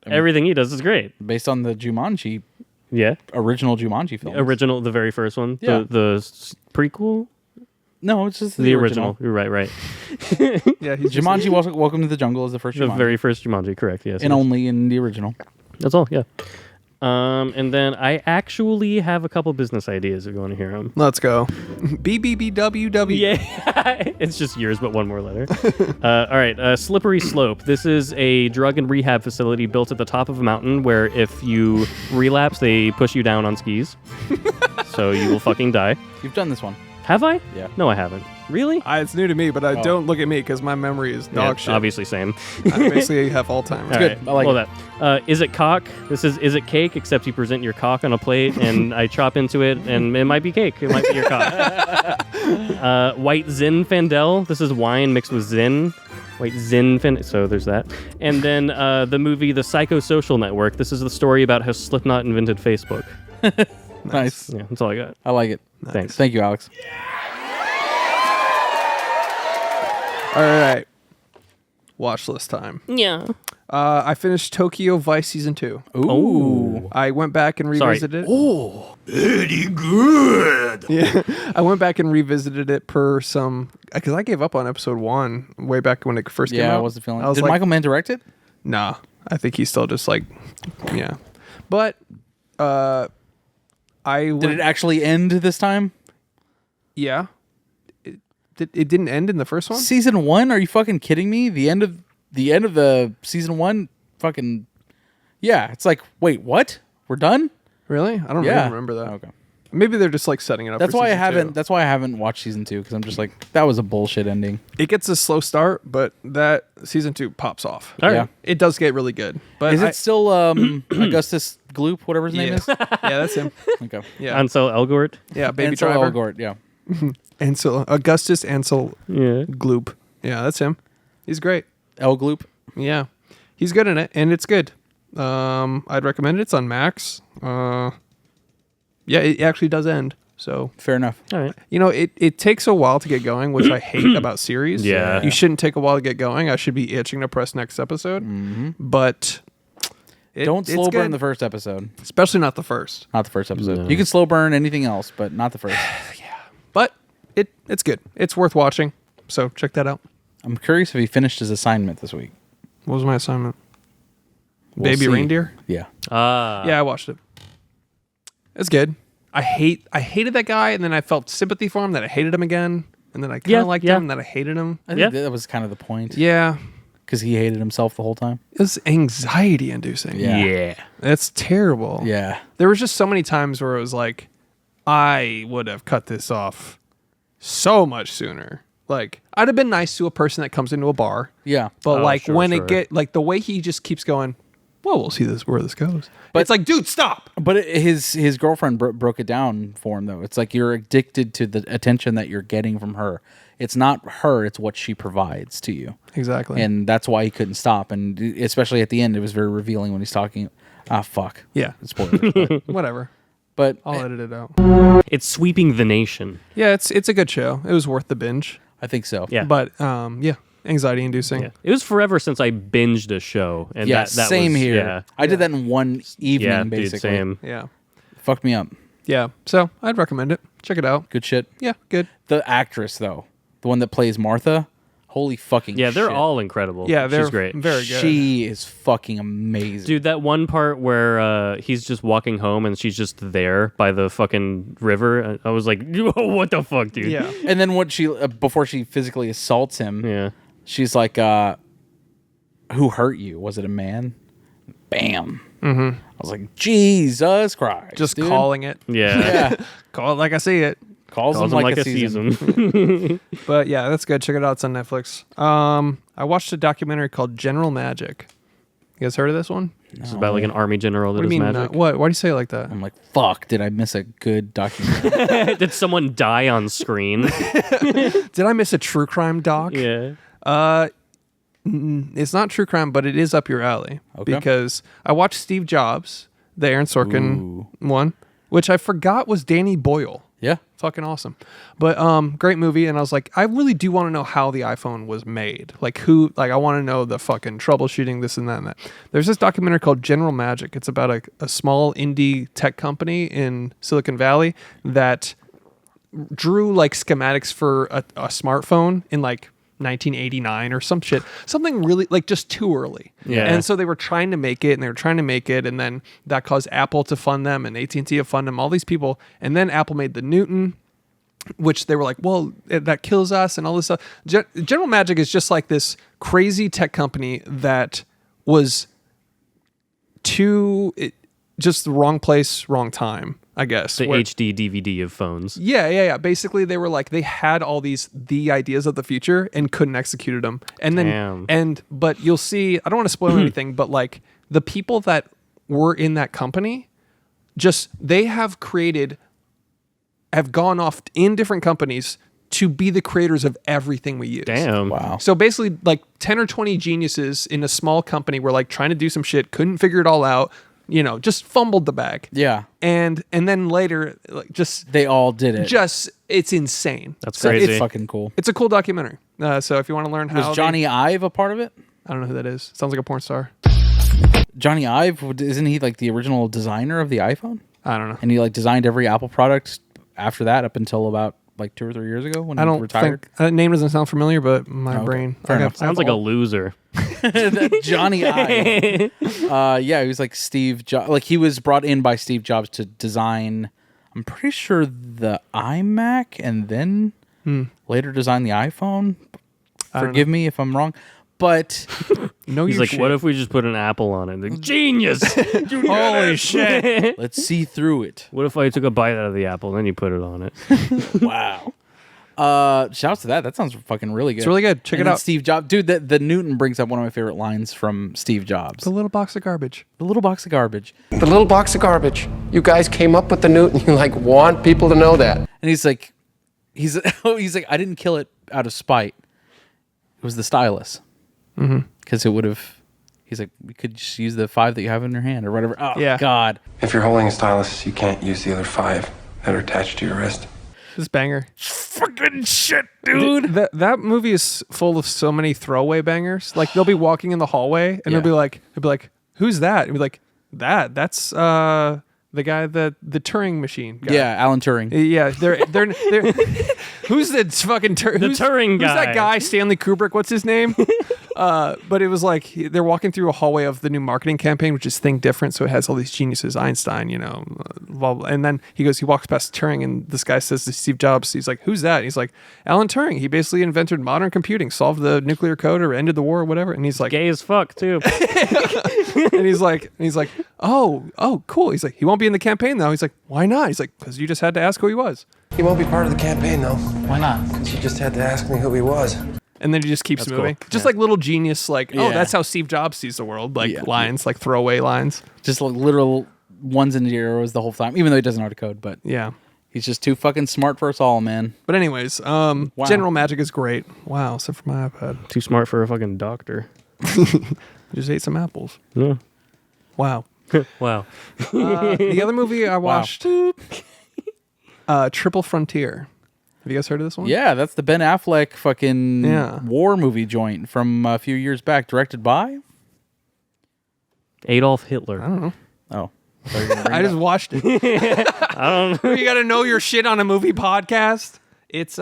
Everything he does is great. Based on the Jumanji, Yeah. original Jumanji film. Original, the very first one. Yeah. The prequel. No, it's just The original. You're right. Yeah. He's just- Jumanji, Welcome to the Jungle is the first The Jumanji. very first Jumanji, correct? Yes. and yes. only in the original. That's all. Yeah. And then I actually have a couple business ideas if you want to hear them. Let's go. BBBWW. Yeah, it's just yours, but one more letter. All right, Slippery Slope. This is a drug and rehab facility built at the top of a mountain where if you relapse, they push you down on skis. So you will fucking die. You've done this one. Have I? Yeah. No, I haven't. Really? It's new to me, but don't look at me because my memory is dog Yeah, shit. obviously, same. I basically have Alzheimer's. All good. I like well, it. that. Is it cock? This is it cake? Except you present your cock on a plate, and I chop into it, and it might be cake. It might be your cock. White Zinfandel. This is wine mixed with Zin. White Zinfandel. So there's that. And then the movie The Psychosocial Network. This is the story about how Slipknot invented Facebook. Nice. Yeah, that's all I got. I like it. Thanks. Thank you, Alex. All right. Watch list time. Yeah. I finished Tokyo Vice season 2. Ooh. I went back and Sorry. revisited it. Pretty good. Yeah, I went back and revisited it per some because I gave up on episode 1 way back when it first came out. Yeah, I wasn't feeling. I was Did like, Michael Mann direct it? Nah, I think he's still just like, yeah. But I Did went, it actually end this time? yeah. It didn't end in the first one. Season 1? Are you fucking kidding me? The end of the season 1? Fucking yeah. It's like, wait, what? We're done? Really? I don't Yeah. even remember that. Okay. Maybe they're just like setting it up. That's for why I season haven't. 2. That's why I haven't watched season 2 because I'm just like that was a bullshit ending. It gets a slow start, but that season 2 pops off. All right. Yeah. It does get really good. But Is it still Augustus Gloop, whatever his name Yeah. is? Yeah, that's him. Okay. Yeah, Ansel Elgort. yeah, Baby Ansel Driver. Elgort, yeah. Ansel Augustus Ansel Yeah. Gloop. Yeah, that's him. He's great. El Gloop. Yeah, he's good in it, and it's good. I'd recommend it. It's on Max. Yeah, it actually does end. So Fair enough. All right. it takes a while to get going, which I hate about series. Yeah. you shouldn't take a while to get going. I should be itching to press next episode, but Don't slow it's burn good. the first episode. especially not the first. Not the first episode. No. You can slow burn anything else, but not the first. But it's good. It's worth watching. So check that out. I'm curious if he finished his assignment this week. What was my assignment? We'll Baby see. Reindeer. Yeah. Yeah, I watched it. It's good. I hated that guy, and then I felt sympathy for him. Then I hated him again, and then I kind of liked him, and then I hated him. I think Yeah. that was kind of the point. Yeah, Because he hated himself the whole time. it was anxiety inducing. Yeah. It's terrible. Yeah. There was just so many times where it was like, I would have cut this off so much sooner. Like, I'd have been nice to a person that comes into a bar, Yeah. but Oh, like sure, when sure. it get like the way he just keeps going, well, we'll see where this goes. But But- it's like, dude, stop. But his girlfriend broke it down for him, though. It's like you're addicted to the attention that you're getting from her. It's not her, it's what she provides to you. Exactly. And that's why he couldn't stop. And especially at the end, it was very revealing when he's talking. Ah, fuck. yeah, Spoilers. whatever. but I'll edit it out. It's sweeping the nation. Yeah, it's a good show. It was worth the binge. I think so. Yeah. But yeah, anxiety inducing. Yeah. It was forever since I binged a show. And Yeah, that same was, here. Yeah. I did that in one evening, Yeah, basically. dude, same. Yeah. Fucked me up. Yeah. So I'd recommend it. Check it out. Good shit. Yeah, good. The actress, though, the one that plays Martha, holy fucking Yeah, they're shit. all incredible. Yeah, they're She's great. very good. She is fucking amazing. Dude, that one part where he's just walking home and she's just there by the fucking river, I was like, what the fuck, dude? Yeah. And then what she before she physically assaults him, Yeah. she's like, "Who hurt you? Was it a man?" Bam. Mm-hmm. I was like, Jesus Christ! Just dude. calling it. Yeah. Yeah, Call it like I see it. calls Calls him him like, a season. season. But yeah, that's good. Check it out. It's on Netflix. I watched a documentary called General Magic. You guys heard of this one? It's about like an army general that What do you is mean? magic. What? Why do you say it like that? I'm like, fuck! Did I miss a good documentary? Did someone die on screen? Did I miss a true crime doc? Yeah. It's not true crime, but it is up your alley. Okay. Because I watched Steve Jobs, the Aaron Sorkin one, which I forgot was Danny Boyle. Yeah, Fucking awesome. But great movie. And I was like, I really do want to know how the iPhone was made. Like I want to know the fucking troubleshooting, this and that and that. There's this documentary called General Magic. It's about a small indie tech company in Silicon Valley that drew like schematics for a smartphone in like 1989 or some shit, something really like just too early. Yeah. And so they were trying to make it, and then that caused Apple to fund them and AT&T to fund them, all these people. And then Apple made the Newton, which they were like, well, that kills us and all this stuff. General Magic is just like this crazy tech company that was just the wrong place, wrong time, I guess. The Where- HD DVD of phones. yeah. Basically, they were like they had all the ideas of the future and couldn't execute them. And then Damn. but you'll see. I don't want to spoil anything, but like the people that were in that company, just they have gone off in different companies to be the creators of everything we use. Damn. wow. So basically, like 10 or 20 geniuses in a small company were like trying to do some shit, couldn't figure it all out. Just fumbled the bag. Yeah, And then later, like they all did it. it's insane. That's So crazy. it's fucking cool. It's a cool documentary. So if you want to learn how Was Johnny Ive a part of it? I don't know who that is. Sounds like a porn star. Johnny Ive, isn't he like the original designer of the iPhone? I don't know. And he like designed every Apple product after that up until about like 2 or 3 years ago when I he don't retired. think that name doesn't sound familiar, but my okay. brain. Fair enough. Sounds like a loser. That Johnny Ive. Yeah, he was like Steve Jobs. Like he was brought in by Steve Jobs to design, I'm pretty sure, the iMac and then later design the iPhone. Forgive me if I'm wrong. But He's like, what if we just put an apple on it? Like, genius! Holy shit. let's see through it. What if I took a bite out of the apple and then you put it on it? Wow. Shouts to that. That sounds fucking really good. It's really good. Check And it then out. Steve Jobs. Dude, the Newton brings up one of my favorite lines from Steve Jobs. The little box of garbage. The little box of garbage. The little box of garbage. You guys came up with the Newton. You like want people to know that. And he's like, he's like, I didn't kill it out of spite. It was the stylus. Because it would have. He's like, we could just use the 5 that you have in your hand or whatever. Oh Yeah. God. If you're holding a stylus, you can't use the other 5 that are attached to your wrist. This banger. Fucking shit, dude. That movie is full of so many throwaway bangers. Like they'll be walking in the hallway and Yeah. they'll be like, who's that? And be like, that's the guy the Turing machine guy. Yeah, Alan Turing. Yeah, they're who's the fucking Turing Who's guy. that guy? Stanley Kubrick. What's his name? But it was like they're walking through a hallway of the new marketing campaign, which is Think Different. So it has all these geniuses, Einstein, and then he walks past Turing, and this guy says to Steve Jobs, he's like, "Who's that?" And he's like, "Alan Turing. He basically invented modern computing, solved the nuclear code, or ended the war, or whatever." And he's like, Gay as fuck, too. and he's like, oh, cool. He's like, he won't be in the campaign though. He's like, why not? He's like, because you just had to ask who he was. He won't be part of the campaign, though. Why not? Because you just had to ask me who he was. And then he just keeps That's moving. cool. Just like little genius, like, oh, Yeah. that's how Steve Jobs sees the world. Like Yeah. lines, like throwaway lines. Just like literal ones and zeros the whole time, even though he doesn't know how to code, but Yeah. he's just too fucking smart for us all, man. But anyways, General Magic is great. Wow, except for my iPad. Too smart for a fucking doctor. Just ate some apples. Yeah. Wow. Wow. The other movie I watched, Triple Frontier. Have you guys heard of this one? Yeah, that's the Ben Affleck fucking Yeah. war movie joint from a few years back, directed by. Adolf Hitler. I don't know. Oh, I thought you were gonna bring I it just up. watched it. I don't know. You got to know your shit on a movie podcast. It's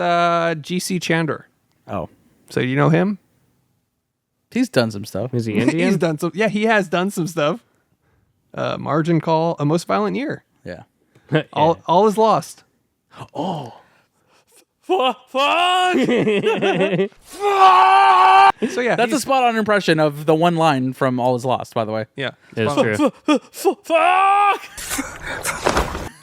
G.C. Chandler. Oh, So you know him? he's done some stuff. Is he Indian? He's done some. Yeah, he has done some stuff. Margin Call, A Most Violent Year. Yeah. All is lost. Fuck! So yeah, That's a spot on impression of the one line from All Is Lost, by the way. yeah. It's true. Fuck!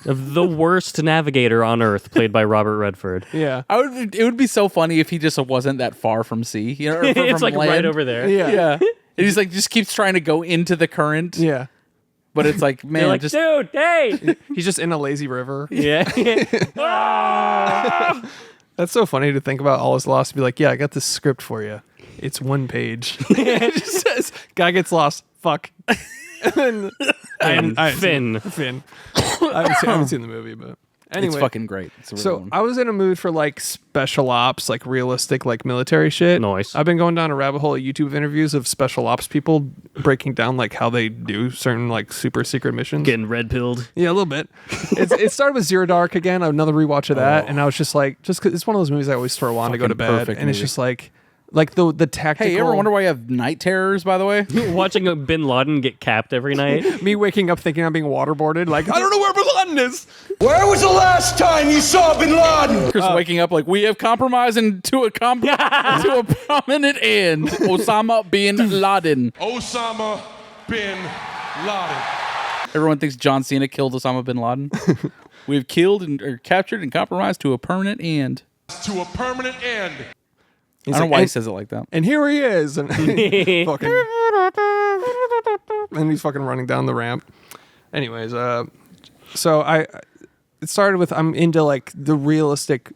Of the worst navigator on Earth, played by Robert Redford. Yeah. It would be so funny if he just wasn't that far from sea. You know, or from It's like land. right over there. Yeah. Yeah. And he's like just keeps trying to go into the current. Yeah. But it's like, man, They're like, just dude, hey. He's just in a lazy river. Yeah. That's so funny to think about. All is lost. Be like, yeah, I got this script for you. It's one page. It just says, guy gets lost. Fuck. And then Finn. Finn. I haven't seen the movie, but anyway. it's fucking great. It's a real So one. I was in a mood for like special ops, like realistic, like military shit. Nice. I've been going down a rabbit hole of YouTube interviews of special ops people breaking down like how they do certain like super secret missions. Getting red pilled. Yeah, a little bit. It started with Zero Dark again, another rewatch of that, and I was just like, just cause it's one of those movies I always throw on to go to Fucking bed, perfect and it's movie. just like the tactical. Hey, you ever wonder why you have night terrors, by the way? Watching a Bin Laden get capped every night. me waking up thinking I'm being waterboarded? Like I don't know where Bin Laden is. Where was the last time you saw Bin Laden? Chris waking up like, we have compromised to a prominent end. Osama bin Laden. Osama Bin Laden. Everyone thinks John Cena killed Osama bin Laden. We've killed or captured and compromised to a permanent end. To a permanent end. He's I don't know like, why he and, said it like that. and here he is, and fucking, and he's fucking running down the ramp. Anyways, so it started with I'm into like the realistic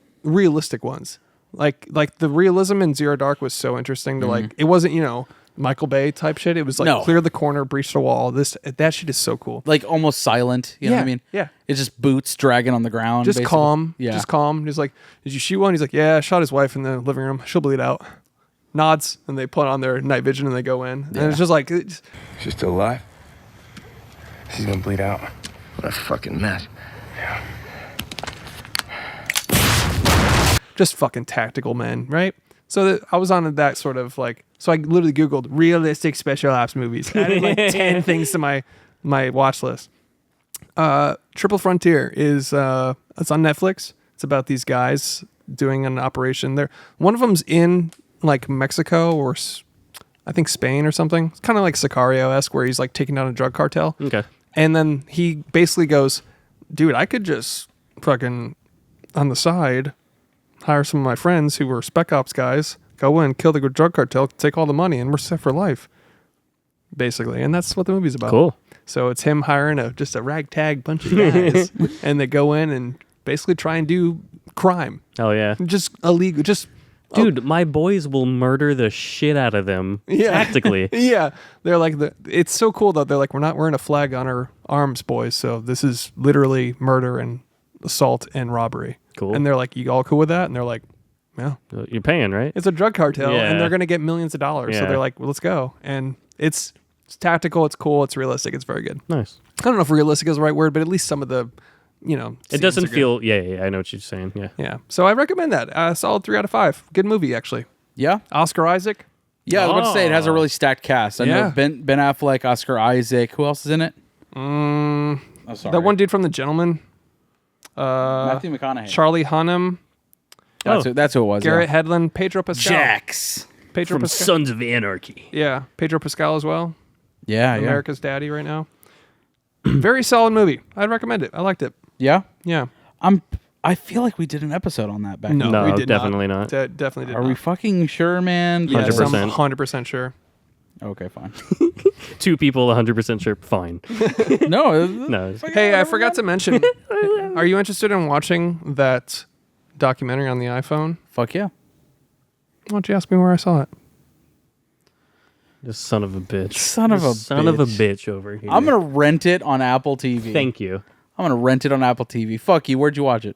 ones, like the realism in Zero Dark was so interesting to like. It wasn't Michael Bay type shit. It was like No. clear the corner, breach the wall. That shit is so cool. Like almost silent. You know what I mean? Yeah. It's just boots dragging on the ground. Just basically. calm. Yeah. Just calm. He's like, did you shoot one? He's like, yeah, I shot his wife in the living room. She'll bleed out. nods, and they put on their night vision and they go in. And it's just like, She's still alive? She's gonna bleed out. What a fucking mess. just fucking tactical men, right? So I was on that sort of like, so I literally Googled realistic special ops movies. Added like 10 things to my watch list. Triple Frontier is, it's on Netflix. It's about these guys doing an operation there. One of them's in like Mexico or I think Spain or something. It's kind of like Sicario-esque where he's like taking down a drug cartel. Okay. And then he basically goes, dude, I could just fucking on the side hire some of my friends who were spec ops guys, go in, kill the drug cartel, take all the money, and we're set for life. Basically. And that's what the movie's about. Cool. So it's him hiring just a ragtag bunch of guys and they go in and basically try and do crime. Oh yeah. Just illegal, just Dude, my boys will murder the shit out of them tactically. Yeah. They're like, it's so cool though. They're like, we're not wearing a flag on our arms, boys. So this is literally murder and assault and robbery. Cool. And they're like, you all cool with that? And they're like, yeah. You're paying, right? It's a drug cartel Yeah. and they're going to get millions of dollars. So Yeah. they're like, well, let's go. And it's tactical. It's cool. It's realistic. It's very good. Nice. I don't know if realistic is the right word, but at least some of the, It scenes doesn't are good. feel. Yeah, I know what you're saying. Yeah. Yeah. So I recommend that. Solid 3 out of 5. Good movie, actually. Yeah. Oscar Isaac. Yeah, I was about to say it has a really stacked cast. I know Yeah. Ben Affleck, Oscar Isaac. Who else is in it? Oh, sorry. That one dude from The Gentleman. Matthew McConaughey. Charlie Hunnam. That's who it was. Garrett yeah. Hedlund. Pedro Pascal. Jax. Pedro From Pascal. Sons of Anarchy. Yeah. Pedro Pascal as well. Yeah, yeah. America's Daddy right now. Very solid movie. I'd recommend it. I liked it. Yeah. Yeah. I feel like we did an episode on that back. No, No, we did definitely not. Definitely did Are not. we fucking sure, man? Yeah, 100%. I'm 100% sure. Okay, fine. 2 people 100% sure. Fine. No. No. it's- Hey, I forgot to mention. Are you interested in watching that documentary on the iPhone? Fuck yeah. Why don't you ask me where I saw it? This son of a bitch. Son of a Son of a bitch. bitch over here. I'm gonna rent it on Apple TV. Thank you. I'm gonna rent it on Apple TV. Fuck you. Where'd you watch it?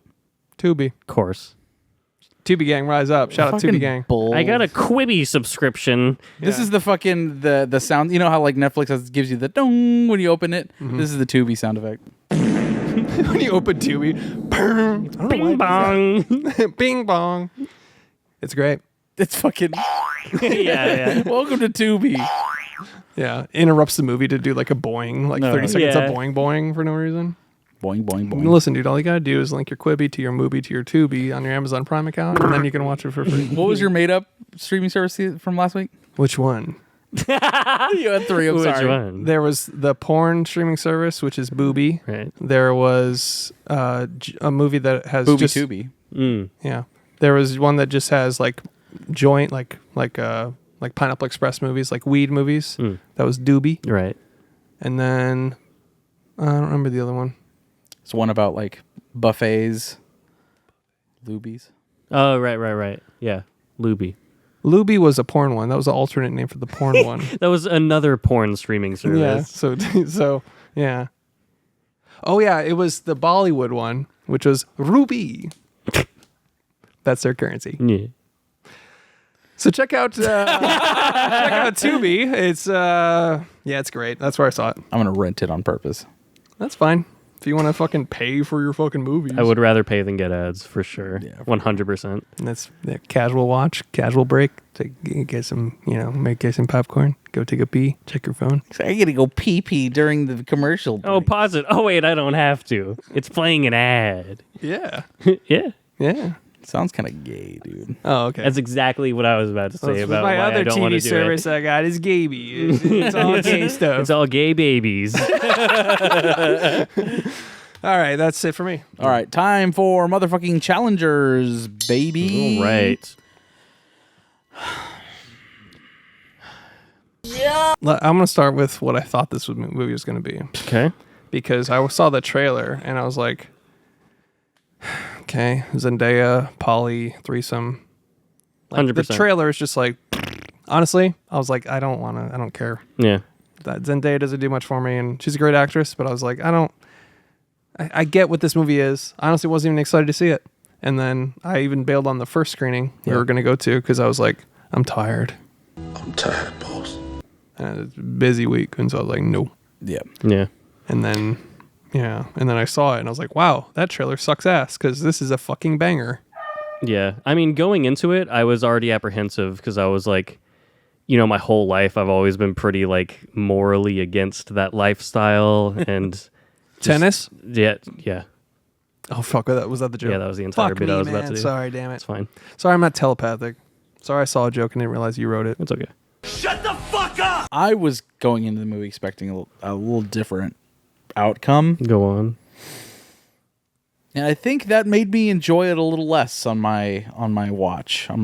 Tubi. Of course. Tubi gang, rise up. Shout out Fucking Tubi gang. bull. I got a Quibi subscription. This Yeah. is the fucking the sound. You know how like Netflix gives you the dong when you open it. Mm-hmm. This is the Tubi sound effect. When you open Tubi, bang, I don't know why it Bing does bong. that. Bing bong. It's great. It's fucking. yeah. Welcome to Tubi. Yeah, interrupts the movie to do like a boing, like 30 seconds Yeah. of boing for no reason. Boing boing boing. Listen, dude, all you gotta do is link your Quibi to your Mubi to your Tubi on your Amazon Prime account, and then you can watch it for free. What was your made up streaming service from last week? Which one? You had 3. I'm Which sorry. one? There was the porn streaming service, which is Booby. Right. There was a movie that has Booby just Tubi. Mm. yeah. There was one that just has like joint, like Pineapple Express movies, like weed movies. That was Doobie. Right. And then I don't remember the other one. It's one about like buffets, lubies. Oh, right. Yeah. Luby. Luby was a porn one. That was an alternate name for the porn one. That was another porn streaming Yeah. service. So yeah. Oh yeah, it was the Bollywood one, which was Ruby. That's their currency. Yeah. So check out Tubi. It's it's great. That's where I saw it. I'm gonna rent it on purpose. That's fine. If you want to fucking pay for your fucking movies. I would rather pay than get ads for sure. Yeah, 100%. And that's casual watch, casual break. Get some, get some popcorn. Go take a pee. Check your phone. I gotta go pee pee during the commercial. Oh, break. pause it. Oh, wait, I don't have to. It's playing an ad. Yeah. Yeah. Yeah. Sounds kind of gay, dude. Oh, okay. That's exactly what I was about to say That's about my why other I don't want TV to do service it. I got is Gaby. It's all gay stuff. It's all gay babies. All right, that's it for me. All right, time for motherfucking challengers, baby. All right. I'm going to start with what I thought this movie was going to be. Okay. Because I saw the trailer and I was like, okay, Zendaya, Polly, threesome. Like, 100%. the trailer is just like, honestly, I was like, I don't care. Yeah. That Zendaya doesn't do much for me, and she's a great actress, but I was like, I get what this movie is. I honestly wasn't even excited to see it. And then I even bailed on the first screening we were going to go to because I was like, I'm tired. I'm tired, boss. And it's a busy week, and so I was like, no. Yeah. Yeah. And then, I saw it, and I was like, wow, that trailer sucks ass, because this is a fucking banger. Yeah. I mean, going into it, I was already apprehensive because I was like, you know, my whole life I've always been pretty like morally against that lifestyle and Tennis? Yeah. Oh, fuck, was that the joke? Yeah, that was the entire Fuck bit me, I was man. about to do. Sorry, damn it. It's fine. Sorry, I'm not telepathic. Sorry, I saw a joke and didn't realize you wrote it. It's okay. Shut the fuck up! I was going into the movie expecting a little different outcome, Go on. and I think that made me enjoy it a little less on my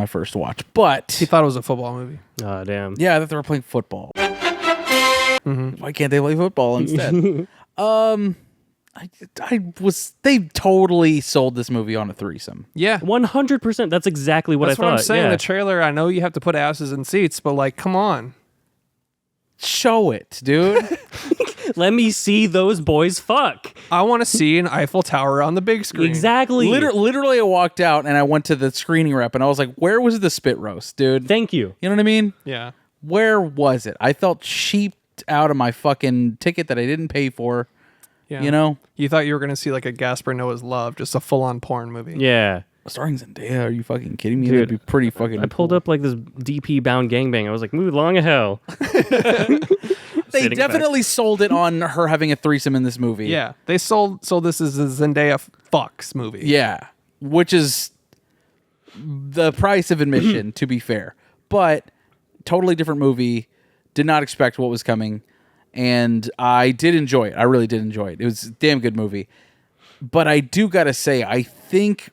first watch. But He thought it was a football movie. Ah, damn. yeah, I thought they were playing football. Why can't they play football instead? They totally sold this movie on a threesome. Yeah. 100%. That's exactly what That's I thought. what I'm saying. Yeah. The trailer, I know you have to put asses in seats, but like, come on. Show it, dude. Let me see those boys fuck. I want to see an Eiffel Tower on the big screen. Exactly. Literally, I walked out and I went to the screening rep and I was like, where was the spit roast, dude? Thank you. You know what I mean? Yeah. Where was it? I felt cheaped out of my fucking ticket that I didn't pay for. Yeah. You know? You thought you were going to see like a Gaspar Noah's Love, just a full-on porn movie. Yeah. Starring Zendaya, are you fucking kidding me? Dude, That'd be pretty fucking I pulled up like this DP bound gangbang. I was like, move long a hell. They Sitting definitely sold it on her having a threesome in this movie. Yeah. They sold this as a Zendaya fucks movie. Yeah. Which is the price of admission, to be fair. But totally different movie. Did not expect what was coming. And I did enjoy it. I really did enjoy it. It was a damn good movie. But I do gotta say, I think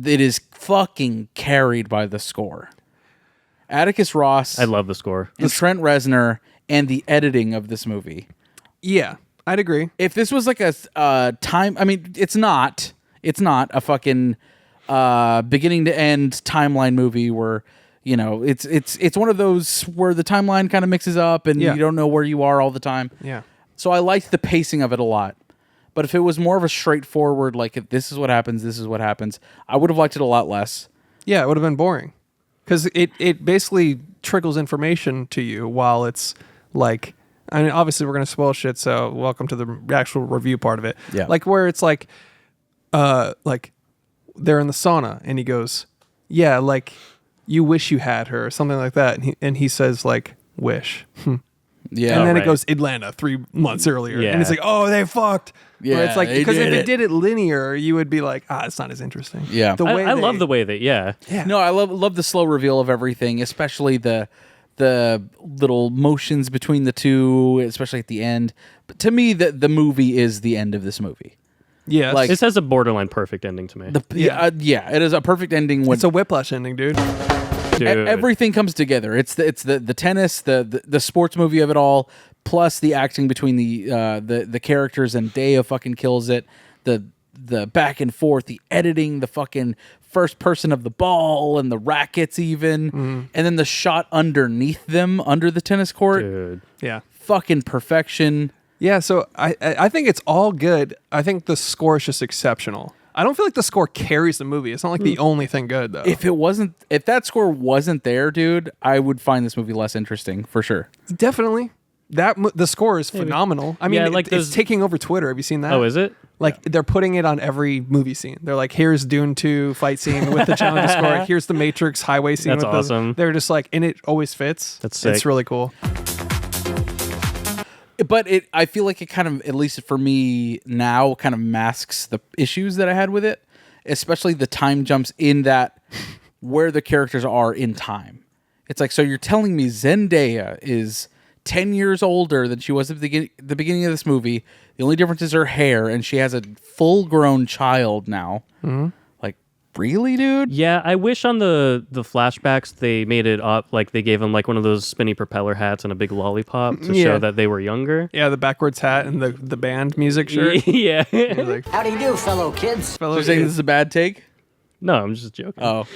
it is fucking carried by the score. Atticus Ross I love the score. and Trent Reznor and the editing of this movie. Yeah. I'd agree. If this was like a time, I mean, it's not a fucking beginning to end timeline movie where, you know, it's one of those where the timeline kind of mixes up and Yeah. you don't know where you are all the time. Yeah. So I liked the pacing of it a lot. But if it was more of a straightforward, like, if this is what happens, I would have liked it a lot less. Yeah, it would have been boring. Because it basically trickles information to you while it's like, I mean, obviously we're going to spoil shit, so welcome to the actual review part of it. Yeah. Like where it's like they're in the sauna and he goes, yeah, like you wish you had her or something like that. And he says like, wish. Yeah. And then right. it goes Atlanta 3 months earlier. Yeah. And it's like, oh, they fucked. Yeah, Where it's like, they because if did it it. did it linear, you would be like, it's not as interesting. Yeah. The way I love the way that, yeah. No, I love the slow reveal of everything, especially the little motions between the two, especially at the end. But to me, the movie is the end of this movie. Yes. Like- This has a borderline perfect ending to me. Yeah, it is a perfect ending when it's a whiplash ending, dude. Dude. everything comes together. It's the tennis, the sports movie of it all, plus the acting between the characters, and Daya fucking kills it. The back and forth, the editing, the fucking first person of the ball and the rackets even, and then the shot underneath them under the tennis court. Dude. Yeah. Fucking perfection. Yeah, so I think it's all good. I think the score is just exceptional. I don't feel like the score carries the movie. It's not like the only thing good though. If that score wasn't there, dude, I would find this movie less interesting for sure. Definitely. The score is phenomenal. I mean, Yeah, like it's those- taking over Twitter. Have you seen that? Oh, is it? Like they're putting it on every movie scene. They're like, here's Dune 2 fight scene with the challenge score. Here's the Matrix highway scene. That's with awesome. They're just like, and it always fits. That's sick. It's really cool. But I feel like it kind of, at least for me now, kind of masks the issues that I had with it, especially the time jumps in that where the characters are in time. It's like, so you're telling me Zendaya is 10 years older than she was at the beginning of this movie. The only difference is her hair, and she has a full-grown child now. Mm-hmm. Like, really, dude? Yeah, I wish on the flashbacks they made it up, like they gave him like one of those spinny propeller hats and a big lollipop to Yeah. show that they were younger. Yeah, the backwards hat and the band music shirt. Yeah. He's like, How do you do, fellow kids? So you're saying this is a bad take? No, I'm just joking. Oh,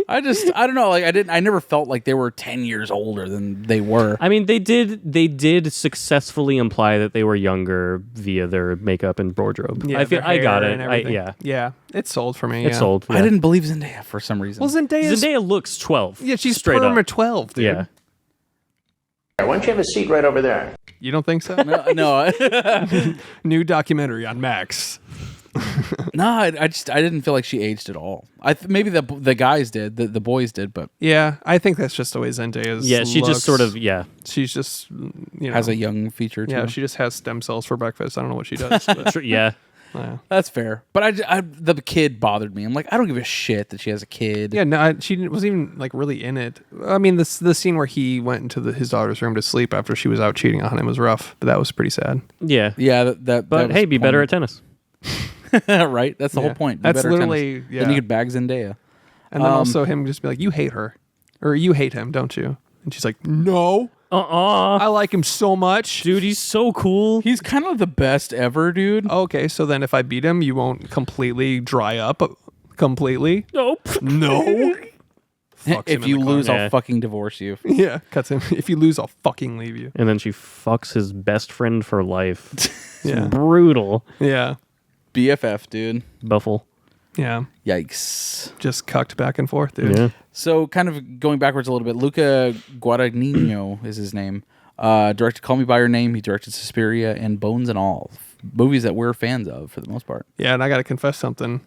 I don't know. Like I never felt like they were 10 years older than they were. I mean, they did successfully imply that they were younger via their makeup and wardrobe. Yeah, I feel their I got hair it. and everything. Yeah, Yeah, it sold for me. it sold. I yeah. didn't believe Zendaya for some reason. Well, Zendaya looks 12. Yeah, she's straight perma up. 12, dude. Yeah. Why don't you have a seat right over there? You don't think so? no, New documentary on Max. no. I didn't feel like she aged at all. Maybe the guys did, the boys did, but Yeah, I think that's just the way Zendaya is. Yeah, she looks. just sort of She's just, you know. has a young feature. Yeah, too. she just has stem cells for breakfast. I don't know what she does. But, yeah. yeah. That's fair. But the kid bothered me. I'm like, I don't give a shit that she has a kid. Yeah, no, she wasn't even like really in it. I mean, the scene where he went into his daughter's room to sleep after she was out cheating on him was rough, but that was pretty sad. Yeah. Yeah. But hey, be better at tennis. right? That's the whole point. Be That's better at tennis. literally, yeah. Then you could bag Zendaya. And then also him just be like, you hate her. Or you hate him, don't you? And she's like, no. I like him so much. Dude, he's so cool. He's kind of the best ever, dude. Okay, so then if I beat him, you won't completely dry up completely? Nope. No. If you lose, Yeah. I'll fucking divorce you. Yeah, cuts him. If you lose, I'll fucking leave you. And then she fucks his best friend for life. Yeah. Brutal. Yeah. BFF, dude. Buffle. Yeah. Yikes. Just cucked back and forth, dude. Yeah. So, kind of going backwards a little bit, Luca Guadagnino is his name. Directed Call Me By Your Name. He directed Suspiria and Bones and All. Movies that we're fans of for the most part. Yeah, and I got to confess something.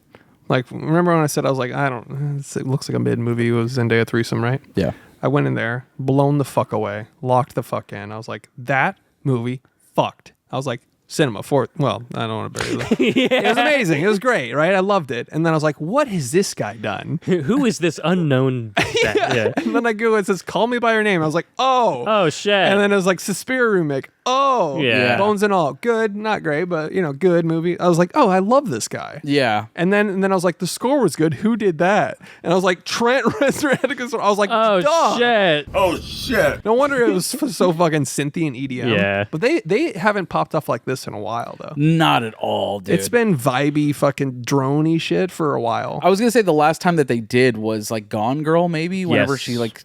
Like, remember when I said I was like, it looks like a mid movie with Zendaya threesome, right? Yeah. I went in there, blown the fuck away, locked the fuck in. I was like, that movie fucked. I was like, cinema for, well, I don't want to bury that. It was amazing. It was great, right? I loved it. And then I was like, what has this guy done? Who is this unknown? Yeah. And then I go, it says, Call Me By Your Name. I was like, oh. Oh, shit. And then it was like Suspiria remake. Oh. Yeah. Bones and All. Good. Not great, but, good movie. I was like, oh, I love this guy. Yeah. And then I was like, the score was good. Who did that? And I was like, Trent Reznor. I was like, Oh, duh. shit. Oh shit! No wonder it was so fucking synthy and EDM. Yeah. But they haven't popped off like this in a while, though. Not at all, dude. It's been vibey, fucking droney shit for a while. I was going to say the last time that they did was like Gone Girl, maybe, whenever Yes. she like,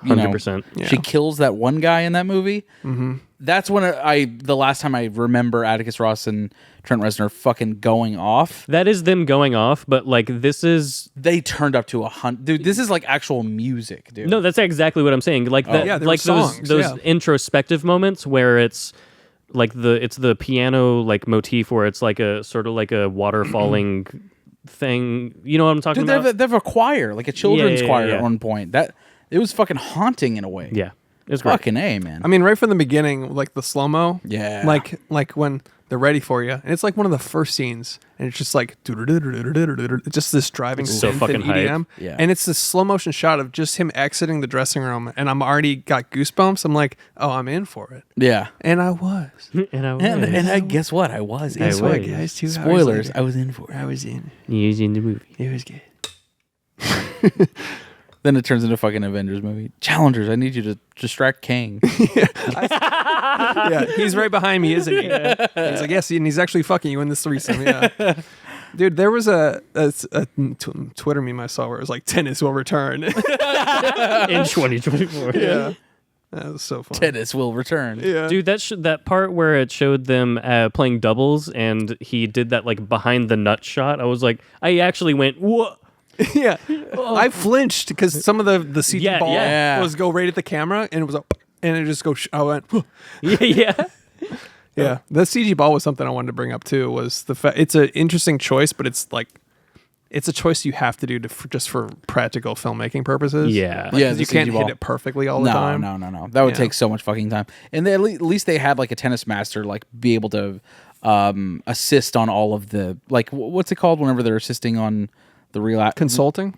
100%. she kills that one guy in that movie. Mm-hmm. That's when the last time I remember Atticus Ross and Trent Reznor fucking going off. That is them going off, but like this is They turned up to 100. Dude, this is like actual music, dude. no, that's exactly what I'm saying. Like that, Yeah, there like were songs, those yeah. introspective moments where it's like it's the piano like motif where it's like a sort of like a water falling thing. You know what I'm talking Dude, about? they have a choir, like a children's Yeah, choir yeah. at one point. That it was fucking haunting in a way. Yeah, it's great. Fucking A, man. I mean, right from the beginning, like the slow-mo. Yeah. Like when they're ready for you. And it's like one of the first scenes. And it's just like, just this driving so synth fucking and hype. EDM. Yeah. And it's this slow motion shot of just him exiting the dressing room. And I'm already got goosebumps. I'm like, oh, I'm in for it. yeah. And I was. and I And I guess what? I was. Guess what, in. guys? 2 hours Spoilers. later, I was in for it. I was in. using the movie. It was good. Then it turns into a fucking Avengers movie. Challengers, I need you to distract Kang. Yeah, he's right behind me, isn't he? He's like, yes, and he's actually fucking you in this threesome. Yeah. Dude, there was a Twitter meme I saw where it was like, tennis will return. In 2024. Yeah. That was so fun. Tennis will return. Yeah. Dude, that part where it showed them playing doubles and he did that like behind the nut shot, I was like, I actually went, what? Yeah. I flinched because some of the CG Yeah, ball yeah. was go right at the camera and it was up and it just go, I went, Yeah. yeah. The CG ball was something I wanted to bring up too, was the fact it's an interesting choice, but it's like, it's a choice you have to do just for practical filmmaking purposes. Yeah. Like, Yeah, 'cause the you can't CG hit ball. it perfectly all the time. No. That would Yeah. take so much fucking time. And they, at least they had like a tennis master like be able to assist on all of the like what's it called whenever they're assisting on the real Consulting?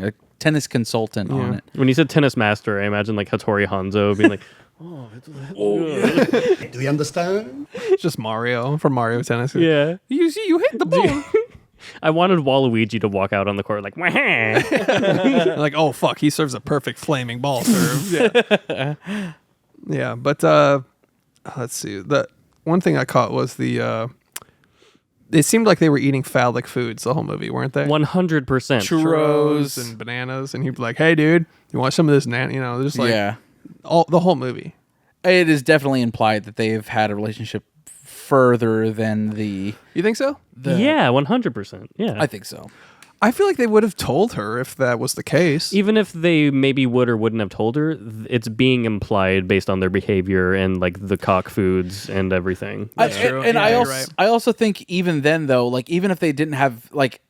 a tennis consultant on it. When you said tennis master, I imagine like Hattori Hanzo being like, Do you understand? It's just Mario from Mario Tennis. yeah. You see, you hit the ball. I wanted Waluigi to walk out on the court like, wah. Like, oh fuck, he serves a perfect flaming ball serve. Yeah. Yeah, but let's see. The one thing I caught was the it seemed like they were eating phallic foods the whole movie, weren't they? 100%. Churros and bananas, and he'd be like, "Hey, dude, you want some of this?" Just like the whole movie. It is definitely implied that they've had a relationship further than the. You think so? Yeah, 100%. Yeah. I think so. I feel like they would have told her if that was the case. Even if they maybe would or wouldn't have told her, it's being implied based on their behavior and like the cock foods and everything. I also think even then though, like even if they didn't have like